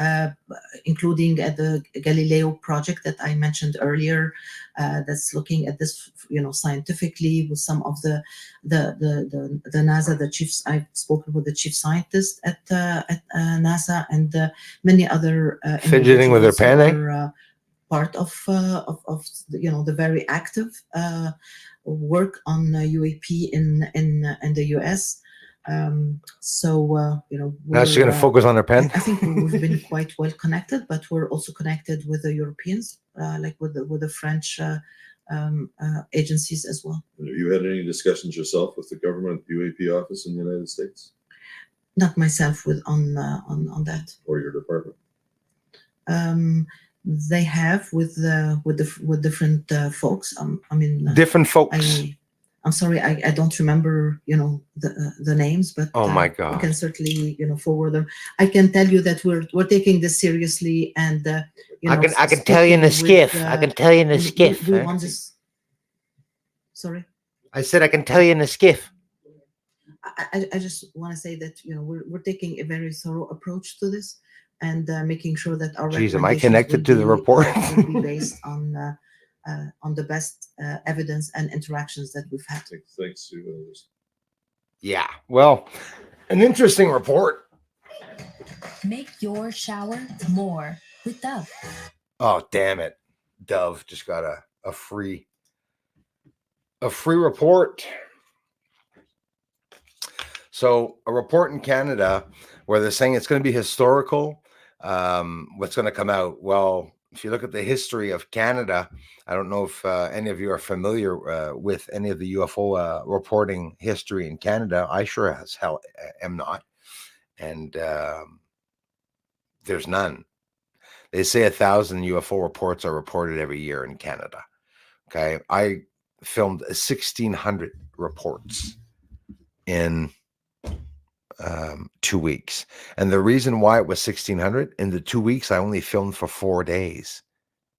including at the Galileo project that I mentioned earlier, that's looking at this, scientifically with some of the NASA, the chiefs. I've spoken with the chief scientist at NASA and many other fidgeting with their pen. Part of the very active work on UAP in the US. Now she's going to focus on her pen. I think we've been quite well connected, but we're also connected with the Europeans, like with the French agencies as well. Have you had any discussions yourself with the government UAP office in the United States? Not myself on that. Or your department? They have with different folks. Different folks. I'm sorry, I don't remember, the names, but oh my God, I can certainly, forward them. I can tell you that we're taking this seriously, and I can tell you in a skiff. I can tell you in a skiff. We want this. Sorry. I said I can tell you in a skiff. I just want to say that we're taking a very thorough approach to this, and making sure that our Jeez, am I connected to the report? Will be based on the best evidence and interactions that we've had. Thanks. Yeah, well, an interesting report. Make your shower more with Dove. Oh, damn it. Dove just got a free report. So a report in Canada where they're saying it's going to be historical. What's going to come out? Well, if you look at the history of Canada, I don't know if any of you are familiar with any of the UFO reporting history in Canada. I sure as hell am not. And there's none. They say 1,000 UFO reports are reported every year in Canada. Okay. I filmed 1,600 reports in 2 weeks. And the reason why it was 1,600, in the 2 weeks, I only filmed for 4 days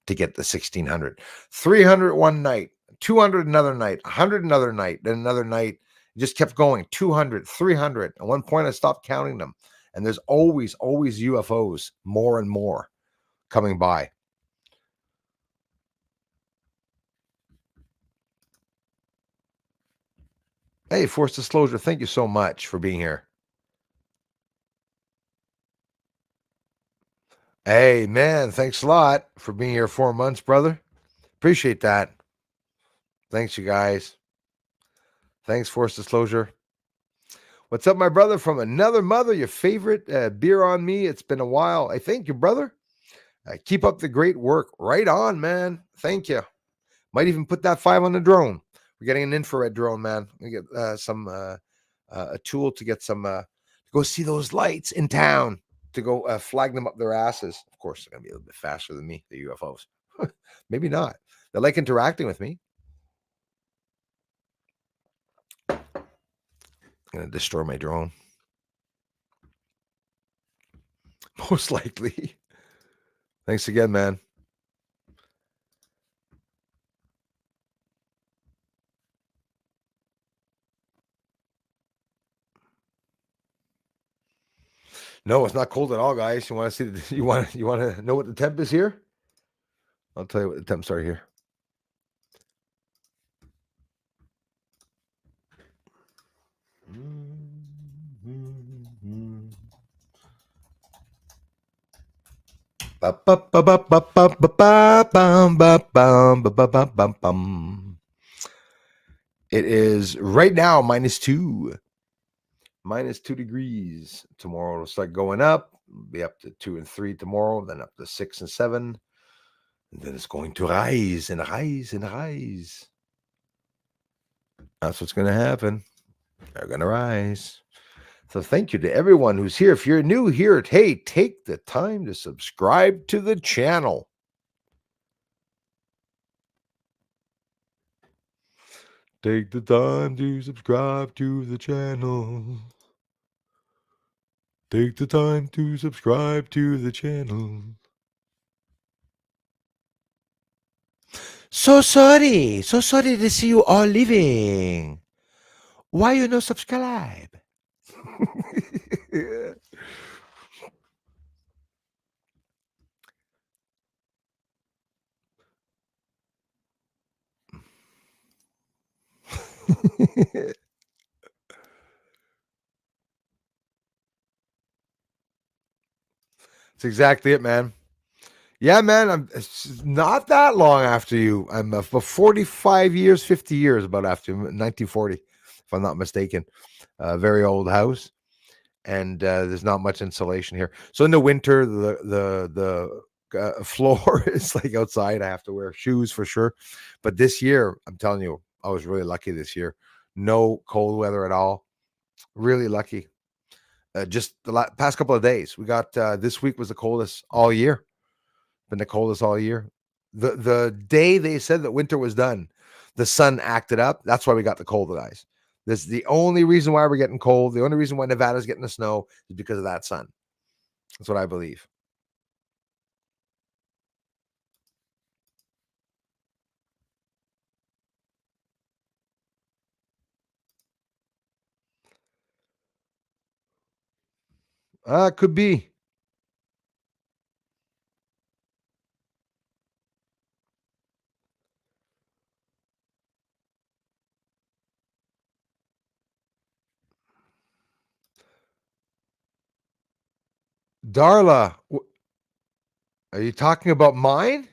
to get the 1,600. 300 one night, 200 another night, 100 another night, then another night. It just kept going, 200, 300. At one point, I stopped counting them. And there's always UFOs, more and more, coming by. Hey, Forced Disclosure, thank you so much for being here. Hey, man, thanks a lot for being here 4 months, brother. Appreciate that. Thanks, you guys. Thanks, Forced Disclosure. What's up, my brother? From another mother, your favorite beer on me. It's been a while. I thank you, brother. Keep up the great work. Right on, man. Thank you. Might even put that 5 on the drone. We're getting an infrared drone, man. We get a tool to get some to go see those lights in town, to go flag them up their asses. Of course, they're gonna be a little bit faster than me, the UFOs. Maybe not. They like interacting with me. I'm gonna destroy my drone. Most likely. Thanks again, man. No, it's not cold at all, guys. You want to see? You want to know what the temp is here? I'll tell you what the temps are here. It is right now -2. -2 degrees. Tomorrow it'll start going up. It'll be up to 2 and 3 tomorrow, then up to 6 and 7. And then it's going to rise and rise and rise. That's what's going to happen. They're going to rise. So thank you to everyone who's here. If you're new here, hey, take the time to subscribe to the channel. Take the time to subscribe to the channel. Take the time to subscribe to the channel. So sorry to see you all leaving. Why you no subscribe? That's exactly it, man. Yeah, man. It's not that long after you. I'm for 45 years, 50 years, about after 1940, if I'm not mistaken. Very old house, and there's not much insulation here. So in the winter, the floor is like outside. I have to wear shoes for sure. But this year, I'm telling you, I was really lucky this year. No cold weather at all. Really lucky. Just the past couple of days, we got this week was the coldest all year. Been the coldest all year. The day they said that winter was done, the sun acted up. That's why we got the cold, guys. This is the only reason why we're getting cold. The only reason why Nevada's getting the snow is because of that sun. That's what I believe. Could be. Darla, are you talking about mine?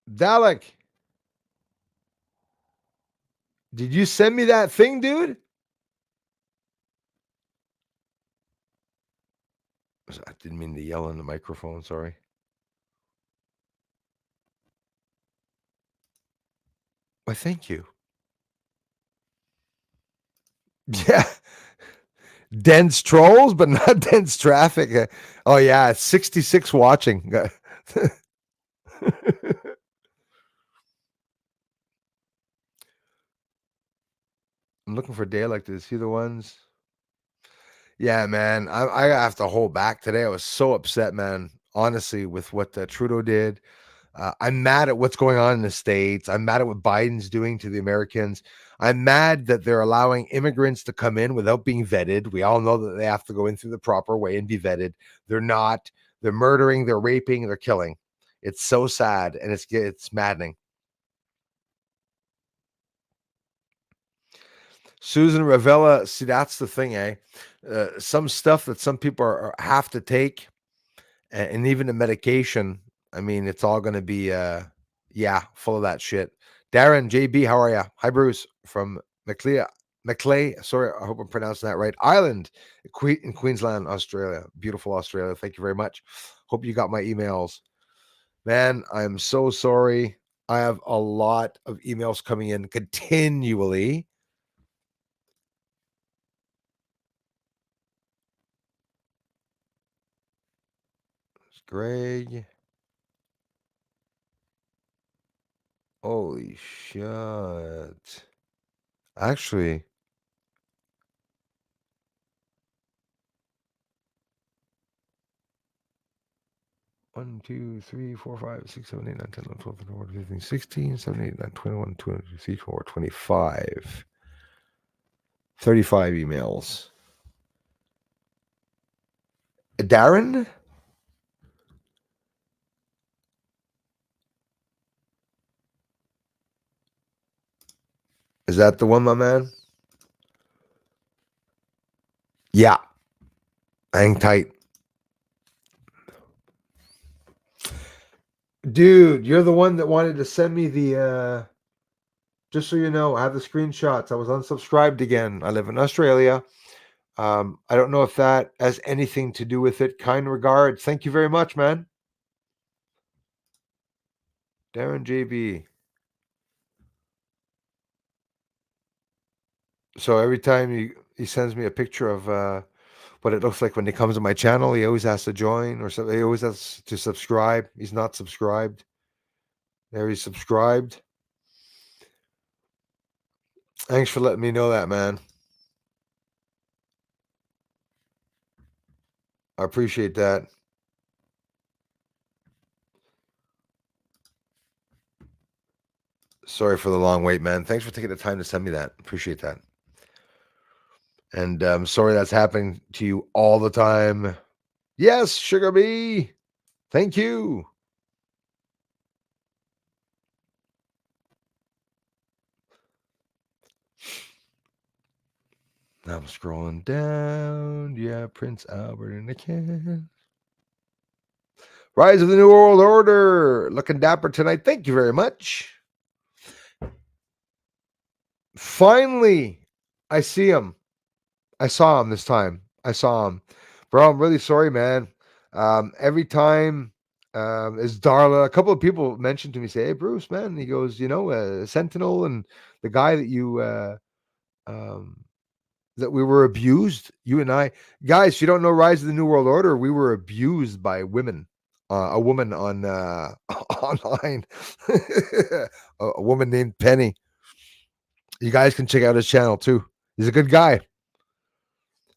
Dalek, did you send me that thing, dude? I didn't mean to yell in the microphone. Sorry. Why, thank you. Yeah. Dense trolls, but not dense traffic. Oh, yeah. It's 66 watching. I'm looking for daylight to see the ones. Yeah, man. I have to hold back today. I was so upset, man. Honestly, with what Trudeau did. I'm mad at what's going on in the States. I'm mad at what Biden's doing to the Americans. I'm mad that they're allowing immigrants to come in without being vetted. We all know that they have to go in through the proper way and be vetted. They're not. They're murdering, they're raping, they're killing. It's so sad, and it's maddening. Susan Ravella, see, that's the thing, eh? Some stuff that some people have to take, and even the medication. I mean, it's all going to be, full of that shit. Darren, JB, how are you? Hi, Bruce from Maclay. Sorry, I hope I'm pronouncing that right. Island in Queensland, Australia. Beautiful Australia. Thank you very much. Hope you got my emails. Man, I'm so sorry. I have a lot of emails coming in continually. Greg. Holy shit. Actually, 1, 2, 3, 4, 5, 6, 7, 8, 9, 10, 11, 12, 13, 14, 15, 16, 17, 18, 19, 21, 22, 23, 24, 25. 35 emails. Darren? Is that the one, my man? Yeah. Hang tight. Dude, you're the one that wanted to send me the just so you know, I have the screenshots. I was unsubscribed again. I live in Australia. I don't know if that has anything to do with it. Kind regards. Thank you very much, man. Darren JB. So every time he sends me a picture of what it looks like when he comes to my channel, he always has to join or something. He always has to subscribe. He's not subscribed. There he's subscribed. Thanks for letting me know that, man. I appreciate that. Sorry for the long wait, man. Thanks for taking the time to send me that. Appreciate that. And I'm sorry that's happening to you all the time. Yes, Sugar Bee. Thank you. I'm scrolling down. Yeah, Prince Albert in the can. Rise of the New World Order. Looking dapper tonight. Thank you very much. Finally, I see him. I saw him this time. I saw him. Bro, I'm really sorry, man. Every time is Darla, a couple of people mentioned to me, say, hey, Bruce, man. He goes, Sentinel and the guy that that we were abused, you and I. Guys, if you don't know Rise of the New World Order, we were abused by women. A woman on online. A woman named Penny. You guys can check out his channel too. He's a good guy.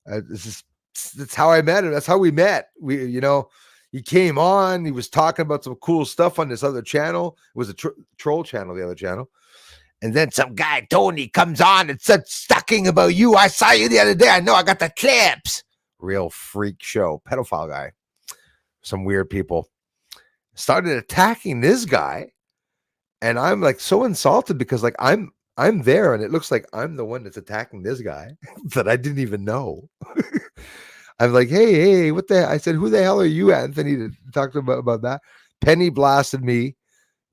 That's how I met him. That's how we met. He came on. He was talking about some cool stuff on this other channel. It was a troll channel, the other channel. And then some guy, Tony, comes on and said, talking about you. I saw you the other day. I know I got the clips. Real freak show. Pedophile guy. Some weird people. Started attacking this guy. And I'm like so insulted because like I'm there and it looks like I'm the one that's attacking this guy that I didn't even know. I'm like, hey, what the hell? I said, who the hell are you, Anthony, to talk about that? Penny blasted me.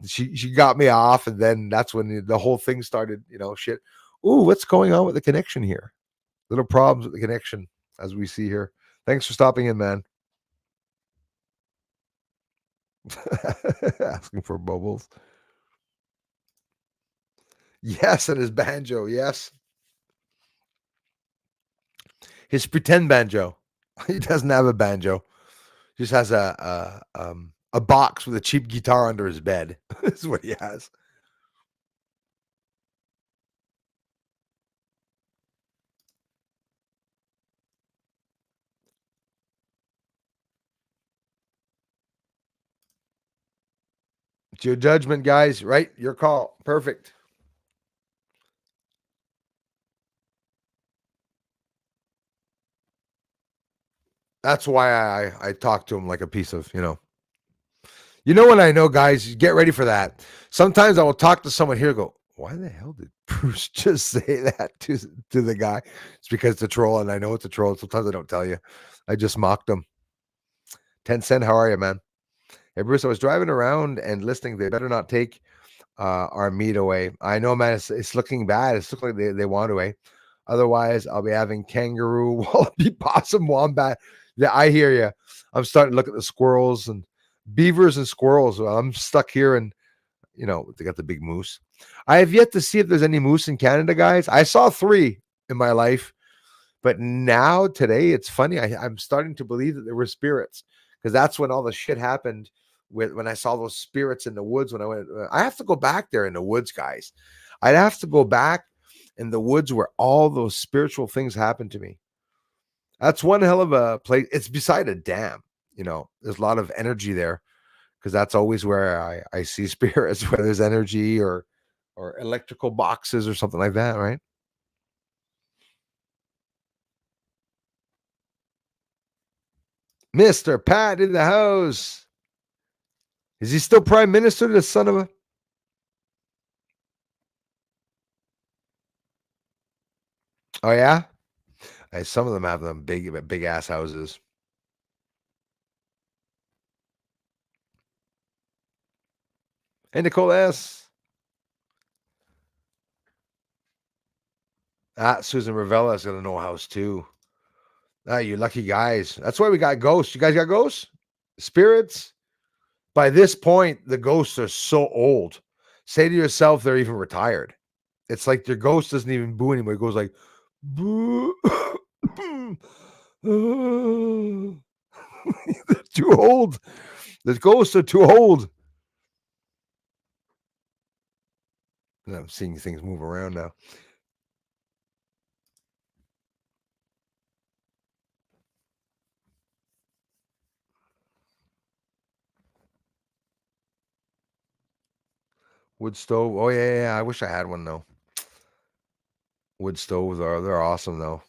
She got me off, and then that's when the whole thing started, shit. Ooh, what's going on with the connection here? Little problems with the connection, as we see here. Thanks for stopping in, man. Asking for bubbles. Yes, and his banjo, yes. His pretend banjo. He doesn't have a banjo. He just has a box with a cheap guitar under his bed. That's what he has. It's your judgment, guys, right? Your call. Perfect. That's why I talk to him like a piece of, You know what I know, guys? Get ready for that. Sometimes I will talk to someone here and go, why the hell did Bruce just say that to the guy? It's because it's a troll, and I know it's a troll. Sometimes I don't tell you. I just mocked him. 10 Cent, how are you, man? Hey, Bruce, I was driving around and listening. They better not take our meat away. I know, man, it's looking bad. It's looking like they want away. Otherwise, I'll be having kangaroo, wallaby, possum, wombat. Yeah, I hear you. I'm starting to look at the squirrels and beavers and squirrels. Well, I'm stuck here, and they got the big moose. I have yet to see if there's any moose in Canada, guys. I saw 3 in my life, but now today it's funny. I'm starting to believe that there were spirits, because that's when all the shit happened. When I saw those spirits in the woods, when I have to go back there in the woods, guys. I'd have to go back in the woods where all those spiritual things happened to me. That's one hell of a place. It's beside a dam. There's a lot of energy there, because that's always where I see spirits, where there's energy or electrical boxes or something like that, right? Mr. Pat in the house. Is he still prime minister, the son of a... Oh, yeah? Some of them have them big ass houses. Hey, Nicole S. Susan Ravella's got a no house too. You lucky guys. That's why we got ghosts. You guys got ghosts? Spirits? By this point, the ghosts are so old. Say to yourself, they're even retired. It's like your ghost doesn't even boo anymore. It goes like, boo. They're too old. The ghosts are too old. And I'm seeing things move around now. Wood stove. Oh yeah. I wish I had one though. Wood stoves they're awesome though.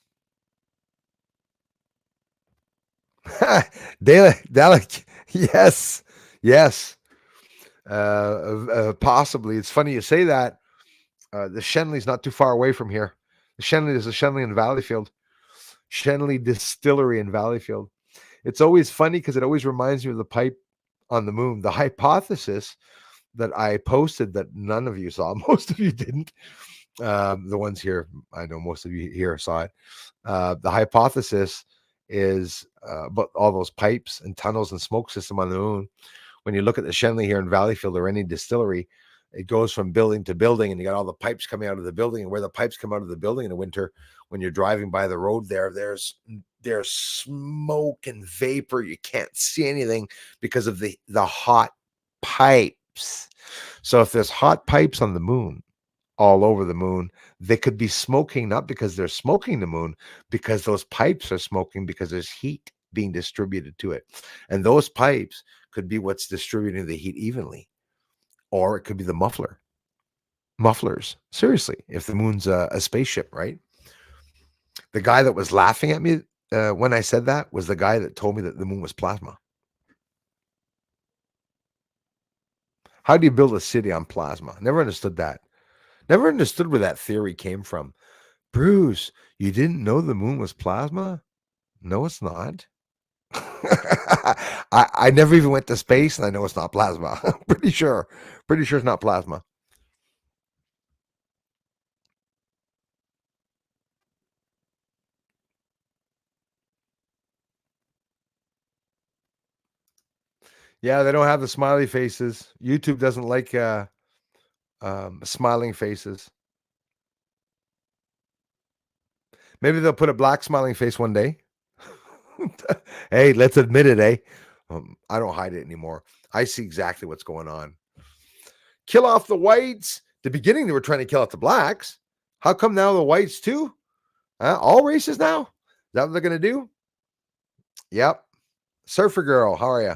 Dalek, yes. Possibly. It's funny you say that. The Shenley's not too far away from here. There's a Shenley in Valleyfield. Shenley Distillery in Valleyfield. It's always funny because it always reminds me of the pipe on the moon. The hypothesis that I posted that none of you saw, most of you didn't. The ones here, I know most of you here saw it. The hypothesis is about all those pipes and tunnels and smoke system on the moon. When you look at the Shenley here in Valleyfield or any distillery, it goes from building to building, and you got all the pipes coming out of the building. And where the pipes come out of the building in the winter, when you're driving by the road there's smoke and vapor. You can't see anything because of the hot pipes. So if there's hot pipes on the moon, all over the moon, they could be smoking, not because they're smoking the moon, because those pipes are smoking because there's heat being distributed to it. And those pipes could be what's distributing the heat evenly. Or it could be the mufflers. Seriously, if the moon's a spaceship, right? The guy that was laughing at me when I said that was the guy that told me that the moon was plasma. How do you build a city on plasma? Never understood that. Never understood where that theory came from. Bruce, you didn't know the moon was plasma? No, it's not. I never even went to space, and I know it's not plasma. Pretty sure it's not plasma. Yeah, they don't have the smiley faces. YouTube doesn't like smiling faces. Maybe they'll put a black smiling face one day. Hey, let's admit it, eh? I don't hide it anymore. I see exactly what's going on. Kill off the whites. The beginning, they were trying to kill off the blacks. How come now the whites too? All races now? Is that what they're going to do? Yep. Surfer Girl, how are you?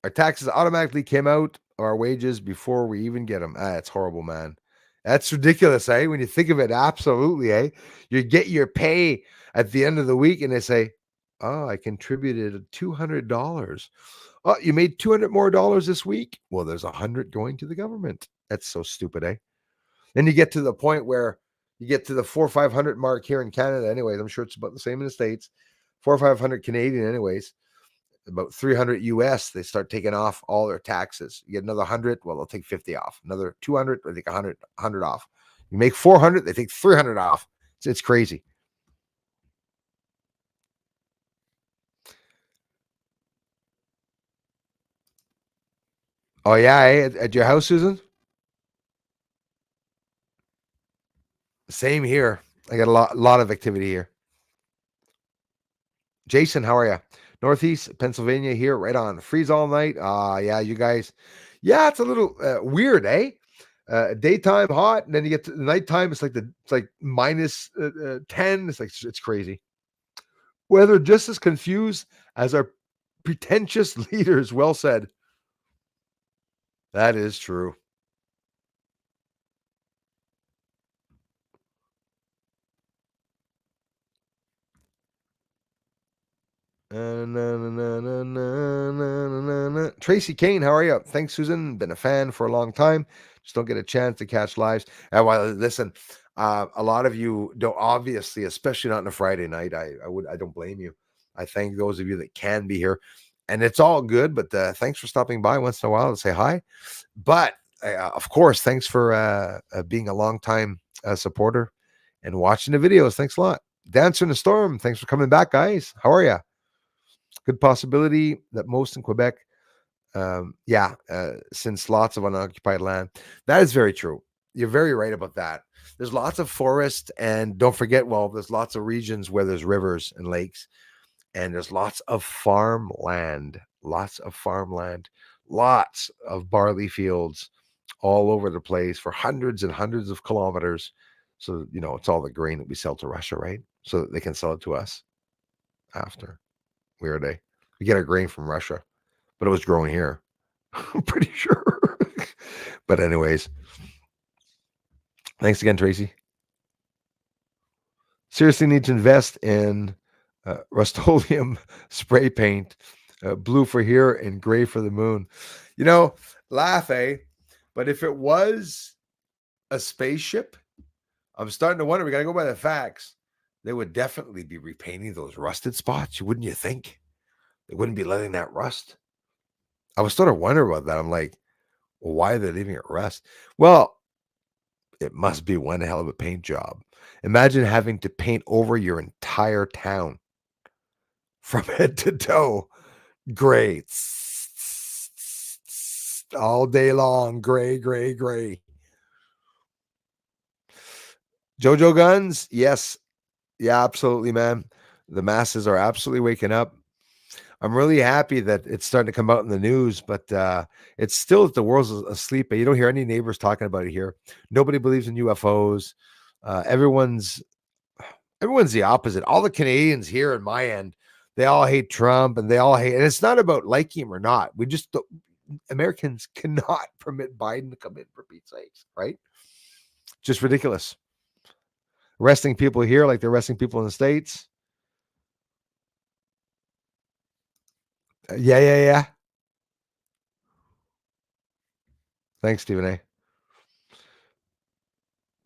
Our taxes automatically came out our wages before we even get them. That's horrible, man. That's ridiculous, eh? When you think of it, absolutely, eh? You get your pay at the end of the week and they say, Oh, I contributed $200. Oh, you made $200 more this week? Well, there's 100 going to the government. That's so stupid, eh? Then you get to the point where you get to the 400 or 500 mark here in Canada. Anyways, I'm sure it's about the same in the States. 400 or 500 Canadian, anyways. About 300 US, they start taking off all their taxes. You get another 100, well, they'll take 50 off. Another 200, they take 100 off. You make 400, they take 300 off. It's crazy. Oh yeah, at your house, Susan? Same here. I got a lot of activity here. Jason, how are you? Northeast Pennsylvania here, right on. Freeze all night. Yeah, you guys. Yeah, it's a little weird, eh? Daytime hot, and then you get to the nighttime. It's like minus 10. It's crazy. Weather just as confused as our pretentious leaders. Well said. That is true. Tracy Kane, how are you? Thanks, Susan. Been a fan for a long time. Just don't get a chance to catch lives. And while listen, a lot of you don't, obviously, especially not on a Friday night. I don't blame you. I thank those of you that can be here, and it's all good. But thanks for stopping by once in a while to say hi. But of course, thanks for being a long time supporter and watching the videos. Thanks a lot. Dancer in the Storm, thanks for coming back, guys. How are you? Good possibility that most in Quebec, since lots of unoccupied land. That is very true. You're very right about that. There's lots of forest, and don't forget, well, there's lots of regions where there's rivers and lakes, and there's lots of farmland, lots of barley fields all over the place for hundreds and hundreds of kilometers. So, it's all the grain that we sell to Russia, right? So that they can sell it to us after. Weird day. We get our grain from Russia, but it was grown here. I'm pretty sure. But anyways, thanks again, Tracy. Seriously need to invest in Rust-Oleum spray paint, blue for here and gray for the moon. Laugh, eh? But if it was a spaceship, I'm starting to wonder, we got to go by the facts. They would definitely be repainting those rusted spots, wouldn't you think? They wouldn't be letting that rust. I was sort of wondering about that. I'm like, well, why are they leaving it rust? Well, it must be one hell of a paint job. Imagine having to paint over your entire town from head to toe. Gray. All day long. Gray, gray, gray. Jojo Guns? Yes. Yeah, absolutely, man. The masses are absolutely waking up. I'm really happy that it's starting to come out in the news, but it's still that the world's asleep. You don't hear any neighbors talking about it here. Nobody believes in UFOs. Everyone's the opposite. All the Canadians here in my end, they all hate Trump, and and it's not about liking him or not. Americans cannot permit Biden to come in, for Pete's sakes, right? Just ridiculous. Arresting people here like they're arresting people in the States. Yeah. Thanks, Stephen A.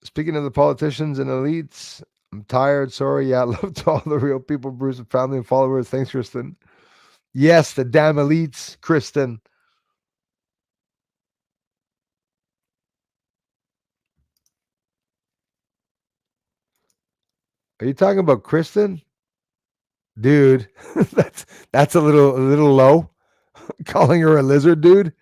Speaking of the politicians and elites, I'm tired. Sorry. Yeah, love to all the real people, Bruce, and family and followers. Thanks, Kristen. Yes, the damn elites, Kristen. Are you talking about Kristen? Dude, that's a little low. Calling her a lizard, dude.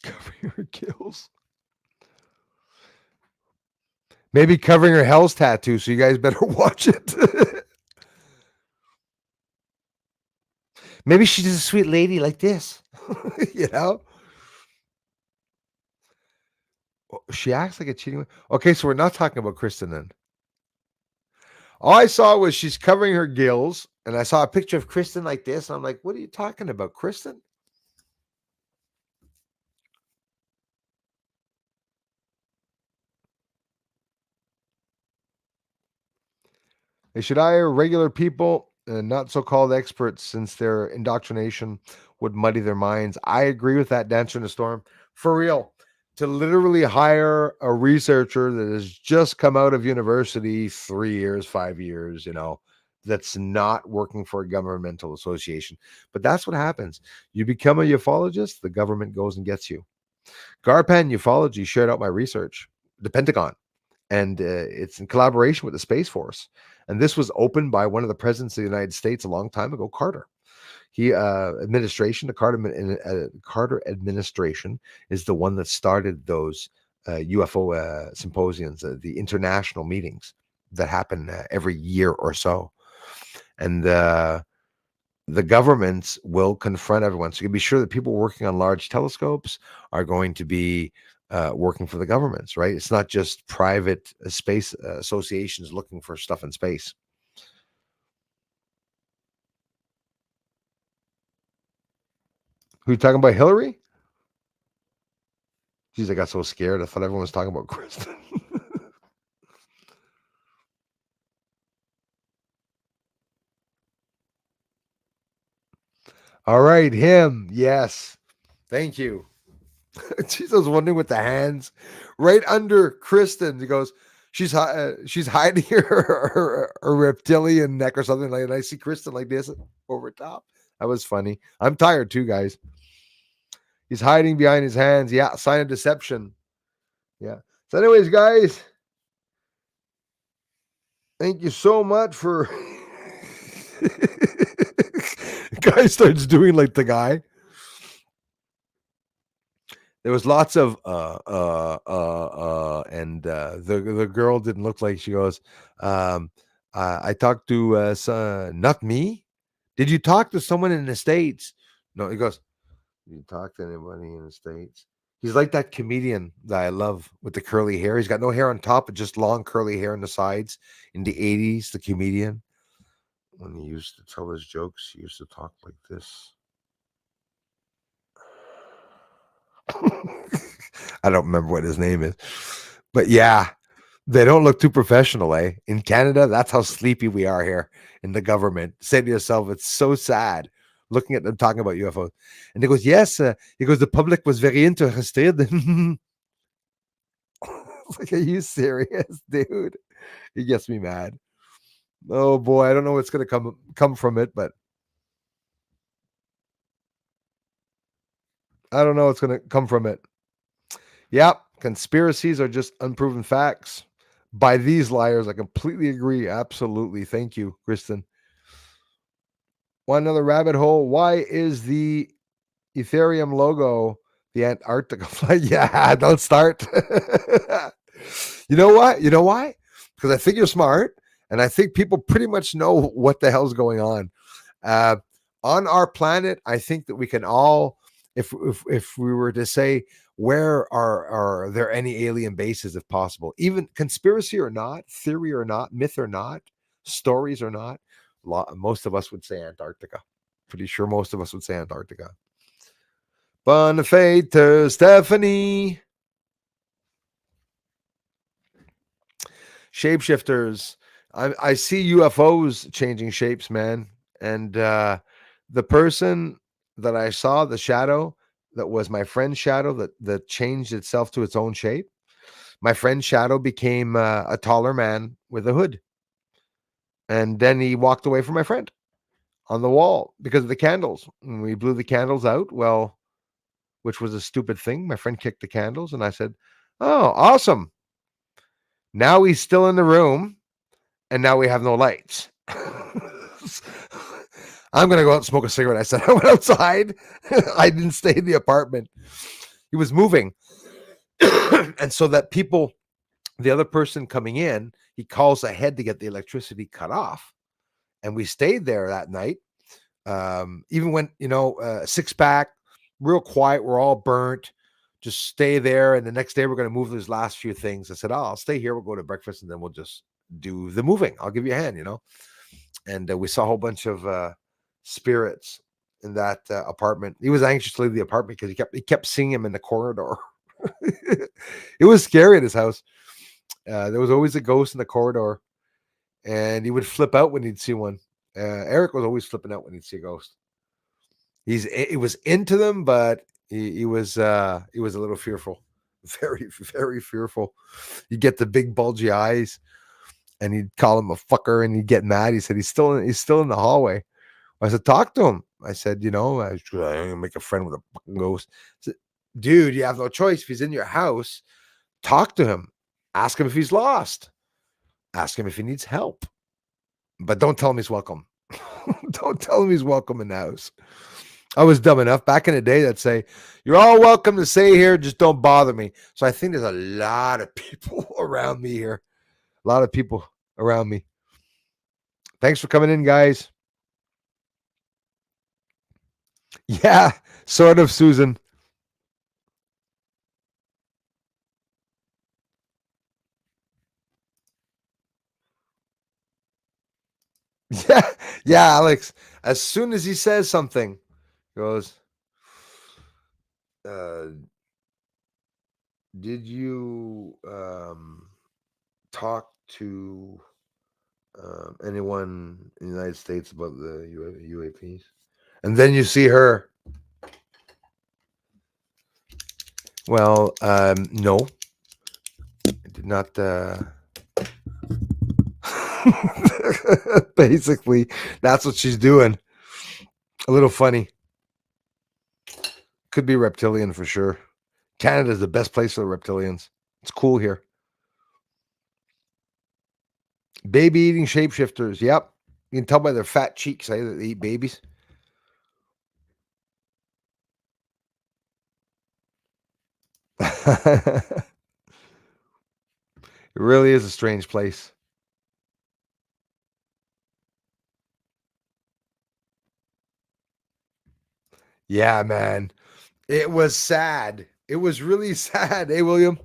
Covering her kills. Maybe covering her hell's tattoo, so you guys better watch it. Maybe she's a sweet lady like this. She acts like a cheating. Okay, so we're not talking about Kristen then. All I saw was she's covering her gills, and I saw a picture of Kristen like this, and I'm like, what are you talking about, Kristen? They should hire regular people and not so-called experts, since their indoctrination would muddy their minds. I agree with that, Dancer in the Storm. For real. To literally hire a researcher that has just come out of university 3 years, 5 years, that's not working for a governmental association. But that's what happens. You become a ufologist, the government goes and gets you. Garpan Ufology shared out my research, the Pentagon, and it's in collaboration with the Space Force. And this was opened by one of the presidents of the United States a long time ago, Carter. The Carter administration is the one that started those UFO symposiums, the international meetings that happen every year or so. And the governments will confront everyone. So you can be sure that people working on large telescopes are going to be working for the governments, right? It's not just private space associations looking for stuff in space. Who you talking about, Hillary? Jeez, I got so scared. I thought everyone was talking about Kristen. All right, him. Yes. Thank you. Jeez, I was wondering with the hands right under Kristen. He goes, she's hiding her reptilian neck or something like that. And I see Kristen like this over top. That was funny. I'm tired too, guys. He's hiding behind his hands. Yeah, sign of deception. Yeah. So anyways, guys, thank you so much for guy starts doing like the guy. There was lots of and the girl didn't look like. She goes, I talked to not me. Did you talk to someone in the States? No, he goes, did you talk to anybody in the States? He's like that comedian that I love with the curly hair. He's got no hair on top, but just long curly hair on the sides. In the 80s, the comedian, when he used to tell his jokes, he used to talk like this. I don't remember what his name is, but yeah, they don't look too professional, eh? In Canada, that's how sleepy we are here in the government. Say to yourself, it's so sad looking at them talking about UFOs. And he goes, yes, he goes, the public was very interested. Like, are you serious, dude? He gets me mad. Oh boy, I don't know what's gonna come from it, but I don't know what's gonna come from it. Yep, conspiracies are just unproven facts by these liars. I completely agree. Absolutely. Thank you, Kristen. One another rabbit hole. Why is the Ethereum logo the Antarctica flag? Yeah, don't start. You know what? You know why? Because I think you're smart, and I think people pretty much know what the hell's going on. On our planet, I think that we can all, if we were to say, where are there any alien bases, if possible, even conspiracy or not, theory or not, myth or not, stories or not, most of us would say Antarctica. Pretty sure most of us would say Antarctica. Bonne fête to Stephanie. Shapeshifters. I see UFOs changing shapes, man. And the person that I saw, the shadow, that was my friend's shadow that changed itself to its own shape. My friend's shadow became a taller man with a hood. And then he walked away from my friend on the wall because of the candles. And we blew the candles out, well, which was a stupid thing. My friend kicked the candles and I said, oh, awesome. Now he's still in the room and now we have no lights. I'm going to go out and smoke a cigarette. I said, I went outside. I didn't stay in the apartment. He was moving. And so that people, the other person coming in, he calls ahead to get the electricity cut off. And we stayed there that night. Even when, 6-pack, real quiet. We're all burnt. Just stay there. And the next day we're going to move those last few things. I said, I'll stay here. We'll go to breakfast and then we'll just do the moving. I'll give you a hand, And we saw a whole bunch of spirits in that apartment. He was anxious to leave the apartment because he kept seeing him in the corridor. It was scary at his house. There was always a ghost in the corridor. and he would flip out when he'd see one. Eric was always flipping out when he'd see a ghost. He was into them, but he was a little fearful, very very fearful. You get the big bulgy eyes, and he'd call him a fucker, and he'd get mad. He said he's still in the hallway. I said, talk to him. I said, I'm gonna make a friend with a fucking ghost. I said, dude, you have no choice. If he's in your house, talk to him. Ask him if he's lost. Ask him if he needs help. But don't tell him he's welcome. Don't tell him he's welcome in the house. I was dumb enough back in the day that say, you're all welcome to stay here, just don't bother me. So I think there's a lot of people around me here. A lot of people around me. Thanks for coming in, guys. Yeah, sort of, Susan. Yeah, yeah, Alex. As soon as he says something, goes, did you talk to anyone in the United States about the UAPs? And then you see her. Well, no, I did not. Basically, that's what she's doing. A little funny. Could be reptilian for sure. Canada is the best place for the reptilians. It's cool here. Baby eating shapeshifters. Yep. You can tell by their fat cheeks, that they eat babies. It really is a strange place. Yeah, man. It was sad. It was really sad. Hey, William.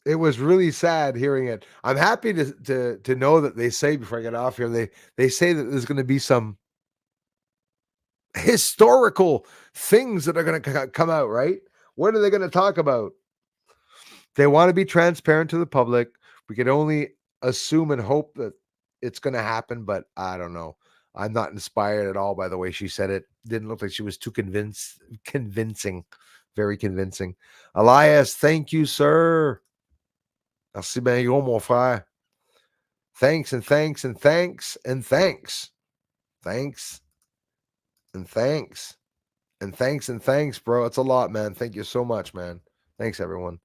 It was really sad hearing it. I'm happy to know that they say before I get off here, they say that there's going to be some historical things that are going to come out, right? What are they going to talk about? They want to be transparent to the public. We can only assume and hope that it's going to happen, but I don't know. I'm not inspired at all by the way she said it. Didn't look like she was too convincing, very convincing. Elias, thank you, sir. Merci bien gros, mon frère. Thanks and thanks and thanks and thanks. Thanks and thanks and thanks and thanks, bro. It's a lot, man. Thank you so much, man. Thanks, everyone.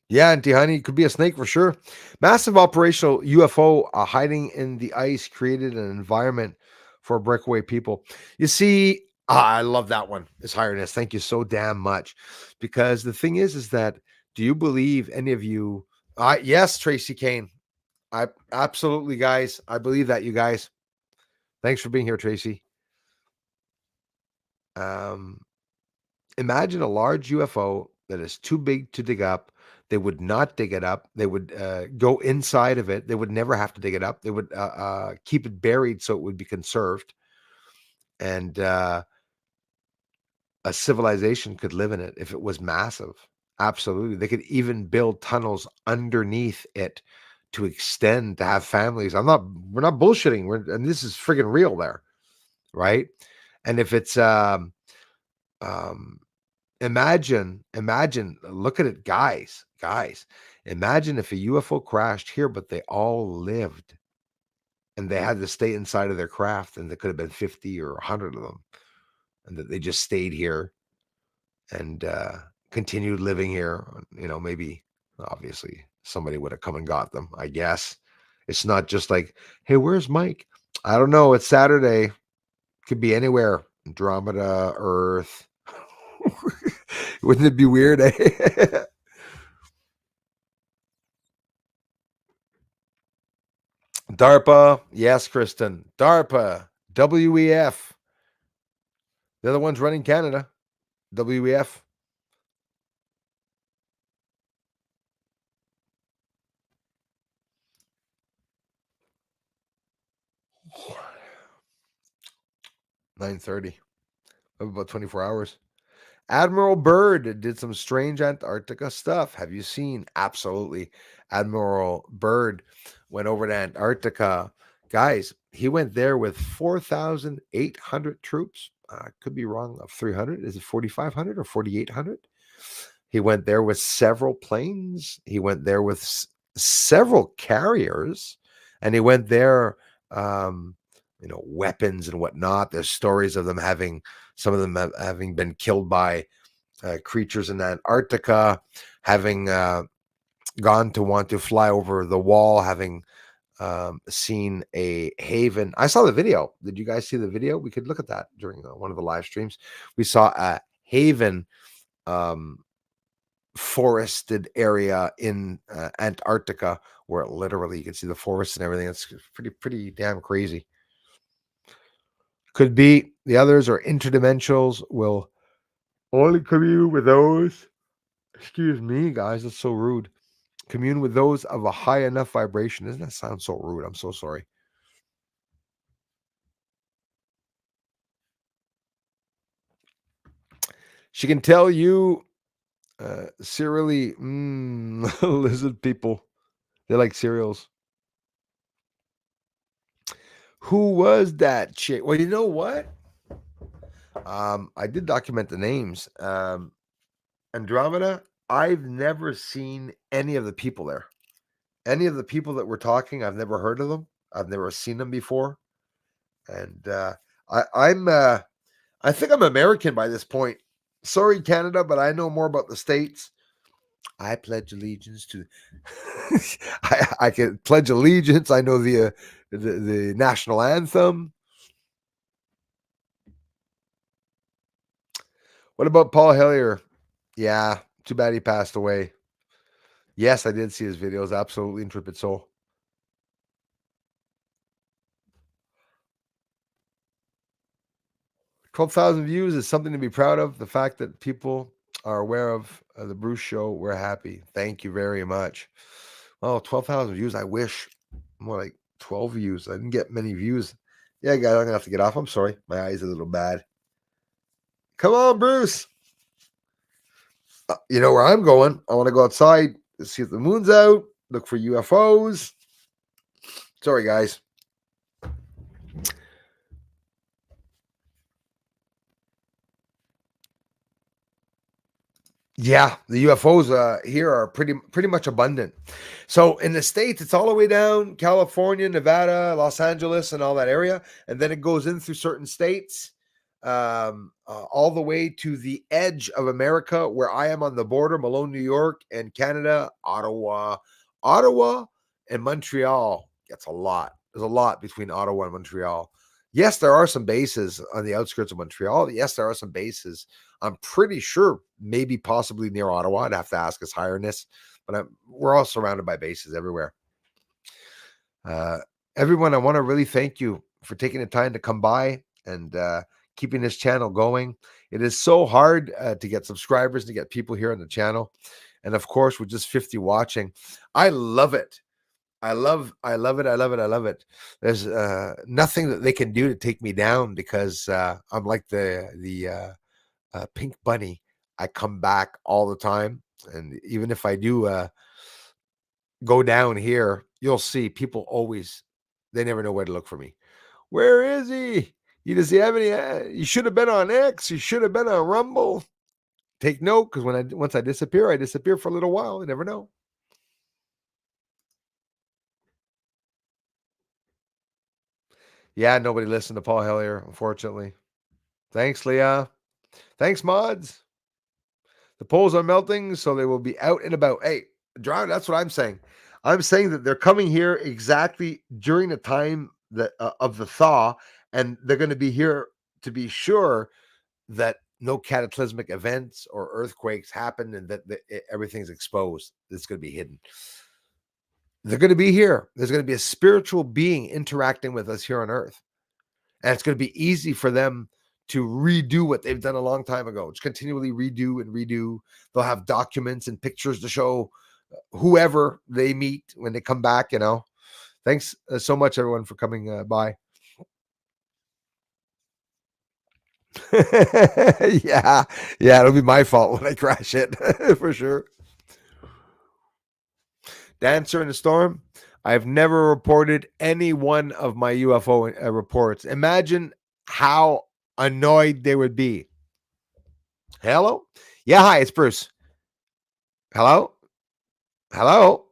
Yeah, Auntie Honey, could be a snake for sure. Massive operational UFO hiding in the ice created an environment for breakaway people. You see, I love that one. His Highness, thank you so damn much. Because the thing is that do you believe any of you? Yes, Tracy Kane. I absolutely, guys. I believe that, you guys. Thanks for being here, Tracy. Imagine a large UFO that is too big to dig up. They would not dig it up. They would go inside of it. They would never have to dig it up. They would keep it buried so it would be conserved. And a civilization could live in it if it was massive. Absolutely. They could even build tunnels underneath it to extend, to have families. We're not bullshitting. And this is friggin' real there. Right. And if it's, imagine, look at it, guys, imagine if a UFO crashed here, but they all lived and they had to stay inside of their craft, and there could have been 50 or 100 of them, and that they just stayed here and continued living here. Maybe obviously somebody would have come and got them, I guess. It's not just like, hey, where's Mike? I don't know. It's Saturday. Could be anywhere. Andromeda, Earth. Wouldn't it be weird? Eh? DARPA. Yes, Kristen. DARPA. WEF. They're the ones running Canada. WEF. $9:30. About 24 hours. Admiral Byrd did some strange Antarctica stuff. Have you seen? Absolutely. Admiral Byrd went over to Antarctica. Guys, he went there with 4,800 troops. Could be wrong of 300. Is it 4,500 or 4,800? He went there with several planes. He went there with several carriers, and he went there, weapons and whatnot. There's stories of them some of them having been killed by creatures in Antarctica, having gone to want to fly over the wall, having seen a haven. I saw the video. Did you guys see the video? We could look at that during one of the live streams. We saw a haven forested area in Antarctica where literally you can see the forest and everything. It's pretty damn crazy. Could be the others are interdimensionals will only commune with those. Excuse me, guys. That's so rude. Commune with those of a high enough vibration. Doesn't that sound so rude? I'm so sorry. She can tell you serially lizard people. They like cereals. Who was that chick? Well, you know what? I did document the names. Andromeda, I've never seen any of the people there. Any of the people that we're talking, I've never heard of them. I've never seen them before. And I think I'm American by this point. Sorry, Canada, but I know more about the States. I pledge allegiance to. I can pledge allegiance. I know the national anthem. What about Paul Hellier? Yeah, too bad he passed away. Yes, I did see his videos. Absolutely intrepid soul. 12,000 views is something to be proud of. The fact that people are aware of the Bruce Show, we're happy. Thank you very much. Oh, 12,000 views. I wish more like 12 views. I didn't get many views. Yeah, guys, I'm going to have to get off. I'm sorry. My eyes are a little bad. Come on, Bruce. You know where I'm going. I want to go outside, see if the moon's out, look for UFOs. Sorry, guys. Yeah, the UFOs here are pretty much abundant. So in the States, it's all the way down California, Nevada, Los Angeles, and all that area. And then it goes in through certain states, all the way to the edge of America, where I am on the border, Malone, New York, and Canada, Ottawa, and Montreal. That's a lot. There's a lot between Ottawa and Montreal. Yes, there are some bases on the outskirts of Montreal. Yes, there are some bases. I'm pretty sure maybe possibly near Ottawa. I'd have to ask His Highness, but we're all surrounded by bases everywhere. Everyone, I want to really thank you for taking the time to come by and keeping this channel going. It is so hard to get subscribers, to get people here on the channel. And of course, with just 50 watching, I love it. I love it. There's nothing that they can do to take me down because I'm like the pink bunny. I come back all the time. And even if I do go down here, you'll see people always, they never know where to look for me. Where is he? Does he have any? You should have been on X. You should have been on Rumble. Take note, because once I disappear for a little while. You never know. Yeah, nobody listened to Paul Hellier, unfortunately. Thanks, Leah. Thanks, mods. The poles are melting, so they will be out and about. Hey, Drown, that's what I'm saying. I'm saying that they're coming here exactly during the time that of the thaw, and they're going to be here to be sure that no cataclysmic events or earthquakes happen and that everything's exposed. It's going to be hidden. They're going to be here. There's going to be a spiritual being interacting with us here on Earth. And it's going to be easy for them to redo what they've done a long time ago. It's continually redo and redo. They'll have documents and pictures to show whoever they meet when they come back, Thanks so much, everyone, for coming by. Yeah, it'll be my fault when I crash it for sure. Dancer in the Storm. I've never reported any one of my UFO reports. Imagine how annoyed they would be. Hello? Yeah, hi, it's Bruce. Hello? Hello?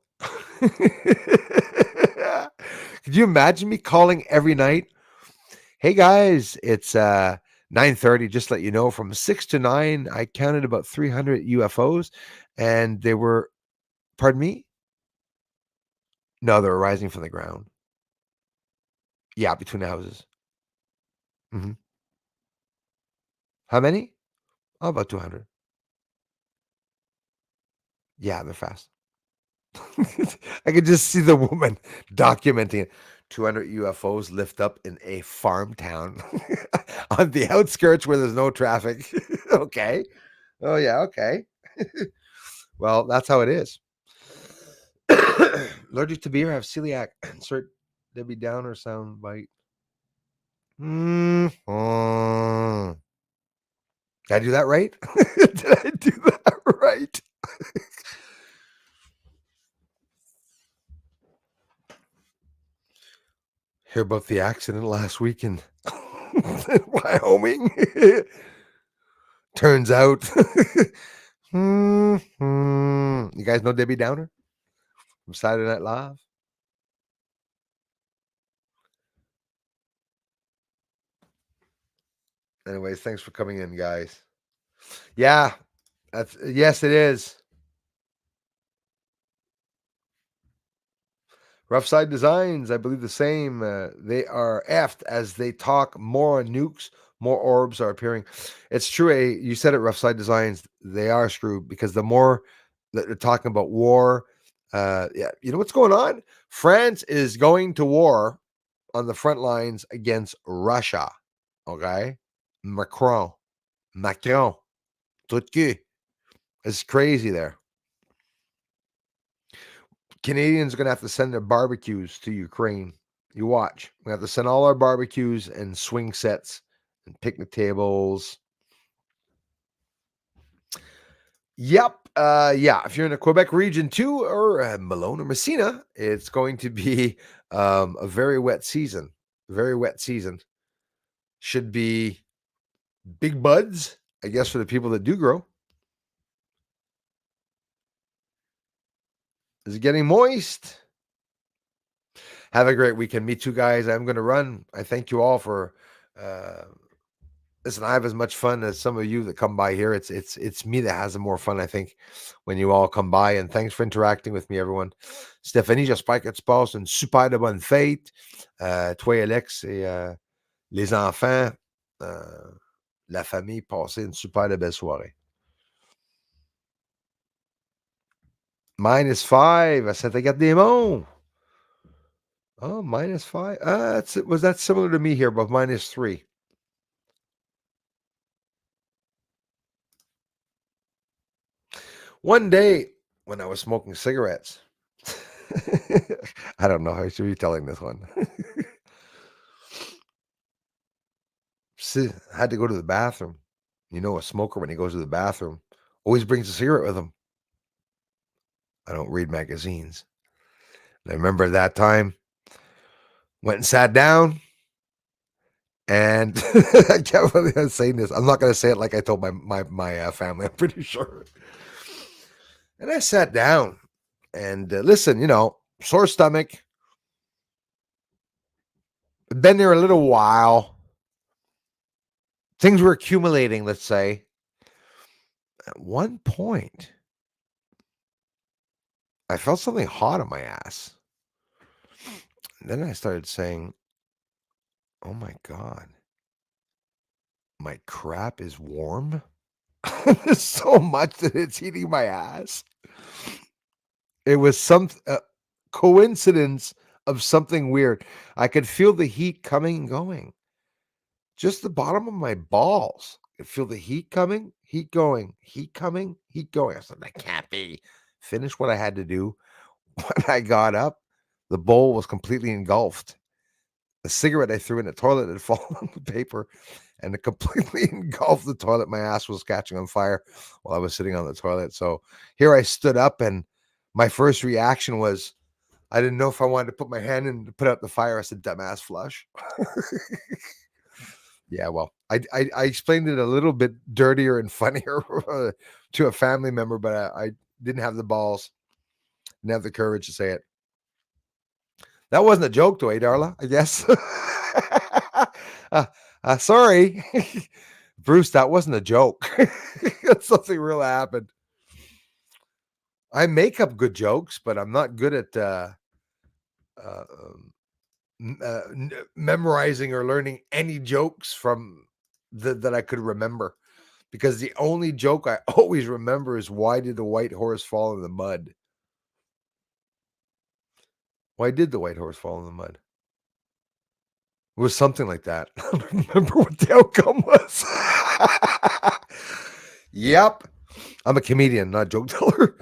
Could you imagine me calling every night? Hey guys, it's 9:30. Just to let you know, from 6 to 9, I counted about 300 UFOs, and they were, pardon me? No, they were rising from the ground. Yeah, between the houses. Hmm. How many? Oh, about 200. Yeah, they're fast. I could just see the woman documenting it. 200 UFOs lift up in a farm town on the outskirts where there's no traffic. Okay. Oh, yeah. Okay. Well, that's how it is. Allergic to beer, have celiac. Insert Debbie Downer sound bite. Mm-hmm. Did I do that right? Did I do that right? Hear about the accident last week in Wyoming? Turns out. You guys know Debbie Downer from Saturday Night Live? Anyways, thanks for coming in, guys. Yeah, yes, it is. Rough Side Designs, I believe the same. They are effed as they talk more nukes, more orbs are appearing. It's true. You said it, Rough Side Designs. They are screwed because the more that they're talking about war, yeah, you know what's going on? France is going to war on the front lines against Russia. Okay, Macron, tout cul. It's crazy there. Canadians are going to have to send their barbecues to Ukraine. You watch. We have to send all our barbecues and swing sets and picnic tables. Yep. Yeah. If you're in the Quebec region too, or Malone or Messina, it's going to be a very wet season. Very wet season. Should be big buds, I guess, for the people that do grow. Is it getting moist? Have a great weekend. Me too, guys. I'm going to run. I thank you all for. Listen, I have as much fun as some of you that come by here. It's me that has the more fun, I think, when you all come by. And thanks for interacting with me, everyone. Stéphanie, j'espère que tu passes une super de bonne fête. Toi, Alex, et les enfants, la famille, passez une super de belle soirée. -5 à Saint-Agathe-des-Monts. Oh, -5. Was that similar to me here, but -3? One day when I was smoking cigarettes, I don't know how I should be telling this one. Had to go to the bathroom. You know, a smoker, when he goes to the bathroom, always brings a cigarette with him. I don't read magazines. And I remember that time, went and sat down, and I can't believe I'm saying this. I'm not going to say it like I told my family. I'm pretty sure. And I sat down, and listen, sore stomach. Been there a little while. Things were accumulating, let's say. At one point, I felt something hot on my ass. And then I started saying, oh my God, my crap is warm so much that it's heating my ass. It was some coincidence of something weird. I could feel the heat coming and going. Just the bottom of my balls. I feel the heat coming, heat going, heat coming, heat going. I said, that can't be. Finished what I had to do. When I got up, the bowl was completely engulfed. The cigarette I threw in the toilet had fallen on the paper, and it completely engulfed the toilet. My ass was catching on fire while I was sitting on the toilet. So here I stood up, and my first reaction was, I didn't know if I wanted to put my hand in to put out the fire. I said, dumbass flush. Yeah, well, I explained it a little bit dirtier and funnier to a family member, but I didn't have the balls, didn't have the courage to say it. That wasn't a joke, though, eh, Darla? I guess. Sorry, Bruce, that wasn't a joke. Something real happened. I make up good jokes, but I'm not good at memorizing or learning any jokes from that I could remember. Because the only joke I always remember is, why did the white horse fall in the mud? Why did the white horse fall in the mud? It was something like that. I don't remember what the outcome was. Yep. I'm a comedian, not a joke teller.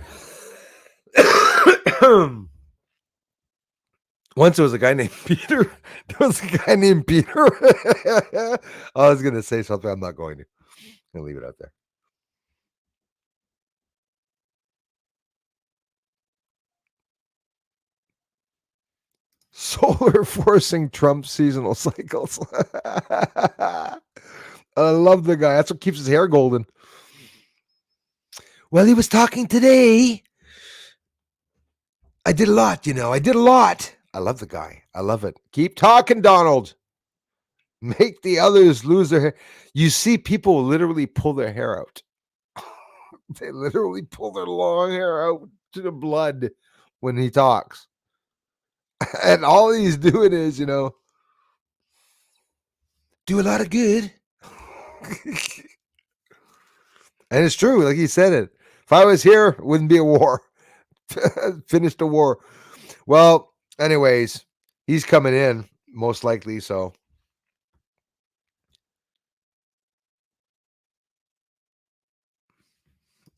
Once there was a guy named Peter. There was a guy named Peter. I was going to say something. I'm not going to. I'm going to leave it out there. Solar forcing Trump seasonal cycles. I love the guy. That's what keeps his hair golden. Well, he was talking today. I did a lot, I did a lot. I love the guy. I love it. Keep talking, Donald. Make the others lose their hair. You see people literally pull their hair out. They literally pull their long hair out to the blood when he talks. And all he's doing is, do a lot of good. And it's true, like he said it. If I was here, it wouldn't be a war. Finished the war. Well, anyways, he's coming in, most likely, so.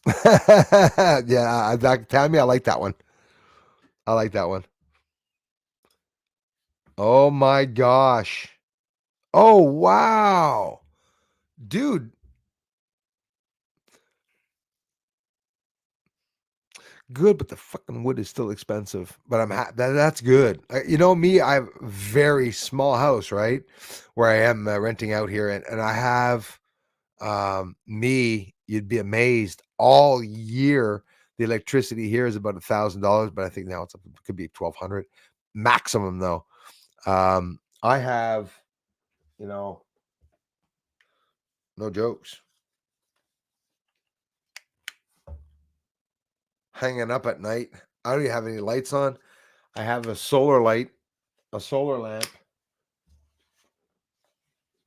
Yeah, Tammy, I like that one. I like that one. Oh my gosh. Oh, wow. Dude. Good, but the fucking wood is still expensive. But I'm that's good. You know me, I have a very small house, right? Where I am renting out here, and I have you'd be amazed, all year the electricity here is about $1,000, but I think now it could be 1,200 maximum though. I have, no jokes, hanging up at night. I don't even have any lights on. I have a solar lamp. What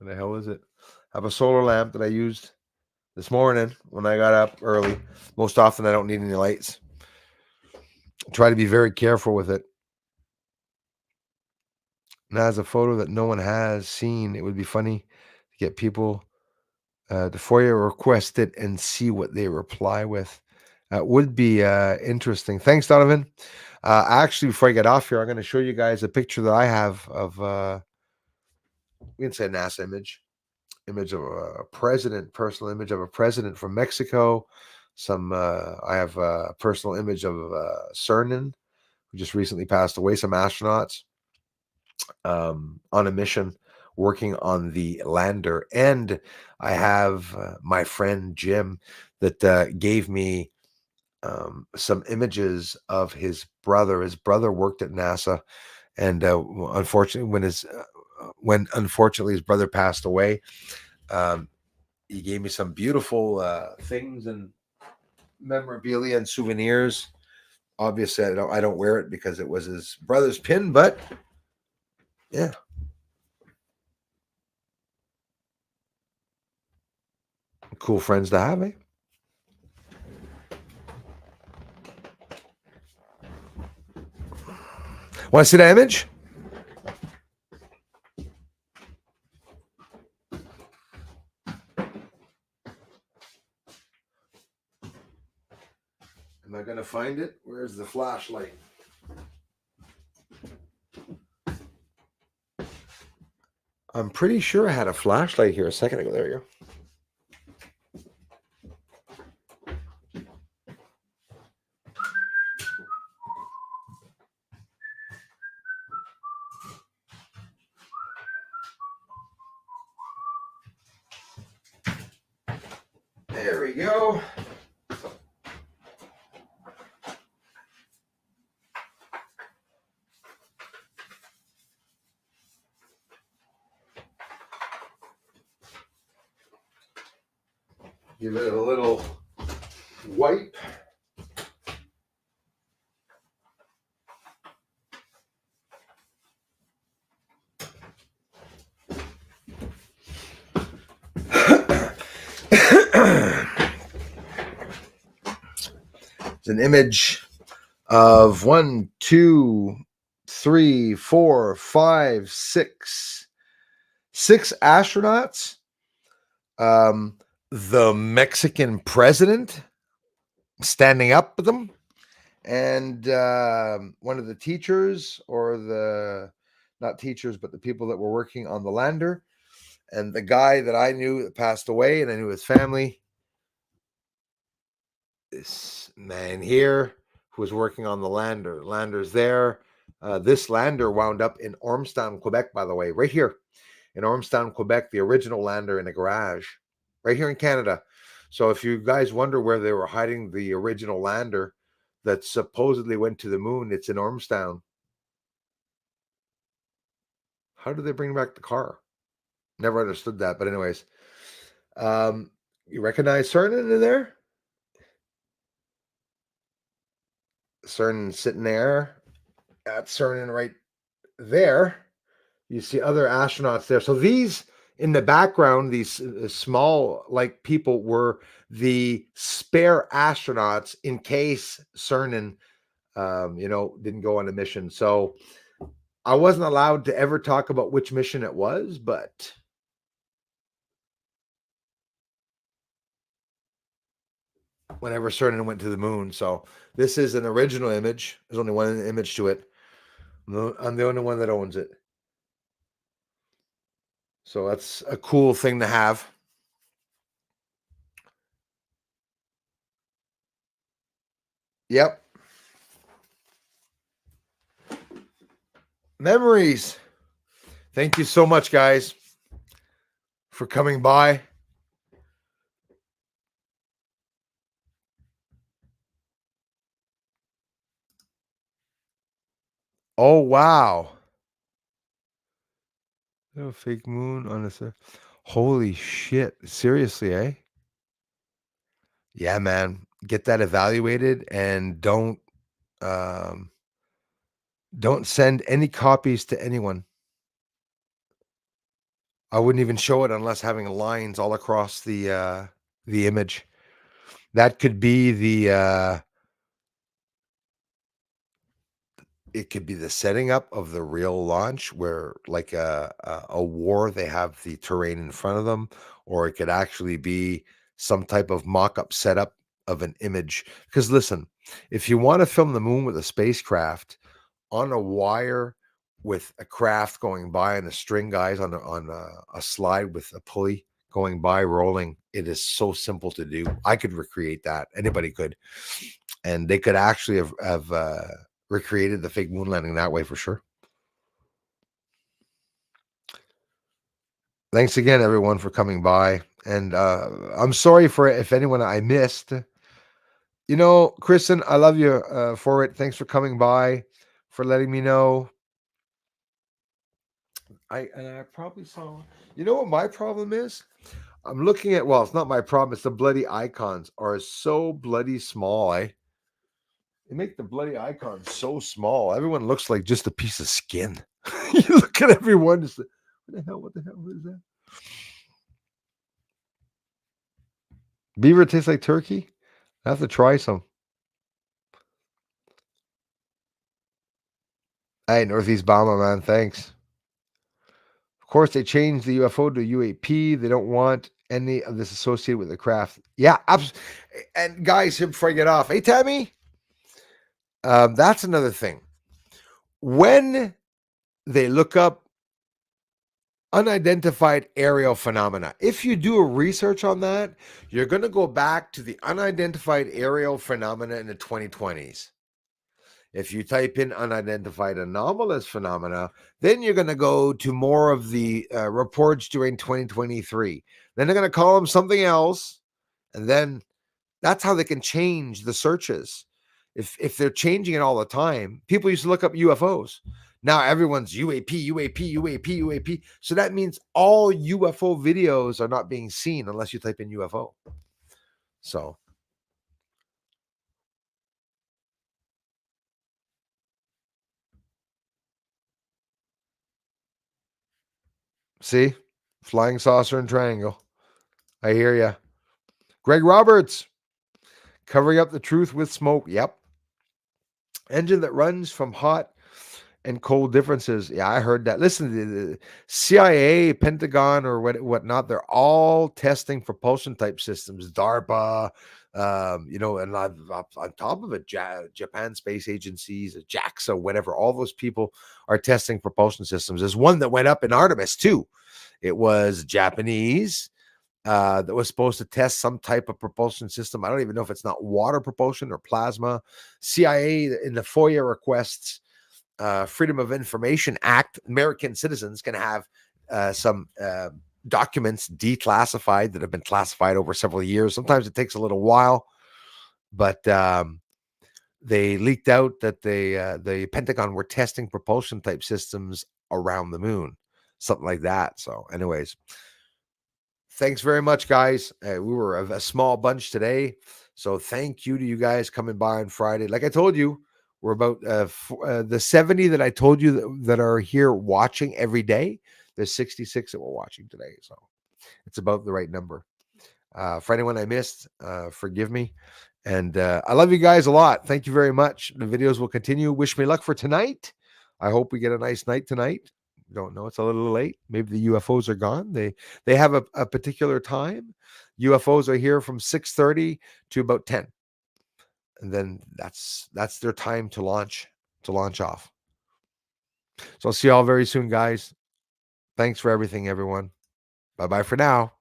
the hell is it? I have a solar lamp that I used this morning when I got up early. Most often I don't need any lights. I try to be very careful with it. Now, as a photo that no one has seen, it would be funny to get people to FOIA request it and see what they reply with. Would be interesting. Thanks, Donovan. Actually, before I get off here, I'm going to show you guys a picture that I have of, we can say a NASA image of a president, personal image of a president from Mexico. I have a personal image of Cernan, who just recently passed away, some astronauts on a mission working on the lander. And I have my friend Jim that gave me some images of his brother. His brother worked at NASA, and unfortunately, when unfortunately his brother passed away, he gave me some beautiful things and memorabilia and souvenirs. Obviously, I don't wear it because it was his brother's pin, but yeah. Cool friends to have, eh? Want to see that image? Am I going to find it? Where's the flashlight? I'm pretty sure I had a flashlight here a second ago. There you go. There we go. Give it a little wipe. It's an image of 1, 2, 3, 4, 5, 6 astronauts. The Mexican president standing up with them, and one of the teachers, or the not teachers, but the people that were working on the lander, and the guy that I knew that passed away, and I knew his family. This man here who was working on the lander. Lander's there. This lander wound up in Ormstown, Quebec, by the way, right here in Ormstown, Quebec, the original lander in a garage, right here in Canada. So if you guys wonder where they were hiding the original lander that supposedly went to the moon, it's in Ormstown. How did they bring back the car? Never understood that. But anyways, you recognize Cernan in there? Cernan sitting there. That's Cernan right there. You see other astronauts there. So these in the background, these small like people were the spare astronauts in case Cernan, didn't go on a mission. So I wasn't allowed to ever talk about which mission it was, but whenever Cernan went to the moon. So this is an original image. There's only one image to it. I'm the only one that owns it. So that's a cool thing to have. Yep. Memories. Thank you so much, guys, for coming by. Oh, wow. A fake moon on a... Holy shit. Seriously, eh? Yeah, man. Get that evaluated, and don't send any copies to anyone. I wouldn't even show it unless having lines all across the image. That could be it could be the setting up of the real launch, where like a war, they have the terrain in front of them, or it could actually be some type of mock-up setup of an image. Because listen, if you want to film the moon with a spacecraft on a wire with a craft going by and the string guys on a slide with a pulley going by rolling, it is so simple to do. I could recreate that. Anybody could. And they could actually have recreated the fake moon landing that way for sure. Thanks again, everyone, for coming by. And I'm sorry for if anyone I missed. Kristen, I love you for it. Thanks for coming by, for letting me know. I probably saw. You know what my problem is? I'm looking at, well, it's not my problem. It's the bloody icons are so bloody small, eh? They make the bloody icons so small. Everyone looks like just a piece of skin. You look at everyone, just like, what the hell is that? Beaver tastes like turkey? I have to try some. Hey, Northeast Bama, man, thanks. Of course, they changed the UFO to UAP. They don't want any of this associated with the craft. Yeah, absolutely. And guys, before I get off, hey, Tammy, that's another thing. When they look up unidentified aerial phenomena. If you do a research on that, you're going to go back to the unidentified aerial phenomena in the 2020s. If you type in unidentified anomalous phenomena, then you're going to go to more of the reports during 2023. Then they're going to call them something else, and then that's how they can change the searches. If they're changing it all the time, people used to look up UFOs. Now everyone's UAP, UAP, UAP, UAP. So that means all UFO videos are not being seen unless you type in UFO. So see, flying saucer and triangle. I hear ya. Greg Roberts, covering up the truth with smoke. Yep. Engine that runs from hot and cold differences. Yeah, I heard that. Listen, the CIA, Pentagon, or whatnot, they're all testing propulsion type systems. DARPA, and on top of it, Japan Space Agencies, JAXA, whatever. All those people are testing propulsion systems. There's one that went up in Artemis too. It was Japanese. That was supposed to test some type of propulsion system. I don't even know if it's not water propulsion or plasma. CIA in the FOIA requests, Freedom of Information Act, American citizens can have some documents declassified that have been classified over several years. Sometimes it takes a little while, but they leaked out that the Pentagon were testing propulsion type systems around the moon, something like that. So anyways, thanks very much, guys. We were a small bunch today, so thank you to you guys coming by on Friday. Like I told you, we're about the 70 that I told you that are here watching every day. There's 66 that we're watching today, so it's about the right number. For anyone I missed, forgive me. And I love you guys a lot. Thank you very much. The videos will continue. Wish me luck for tonight. I hope we get a nice night tonight. Don't know. It's a little late. Maybe the UFOs are gone. They have a particular time. UFOs are here from 6:30 to about 10. And then that's their time to launch off. So I'll see you all very soon, guys. Thanks for everything, everyone. Bye-bye for now.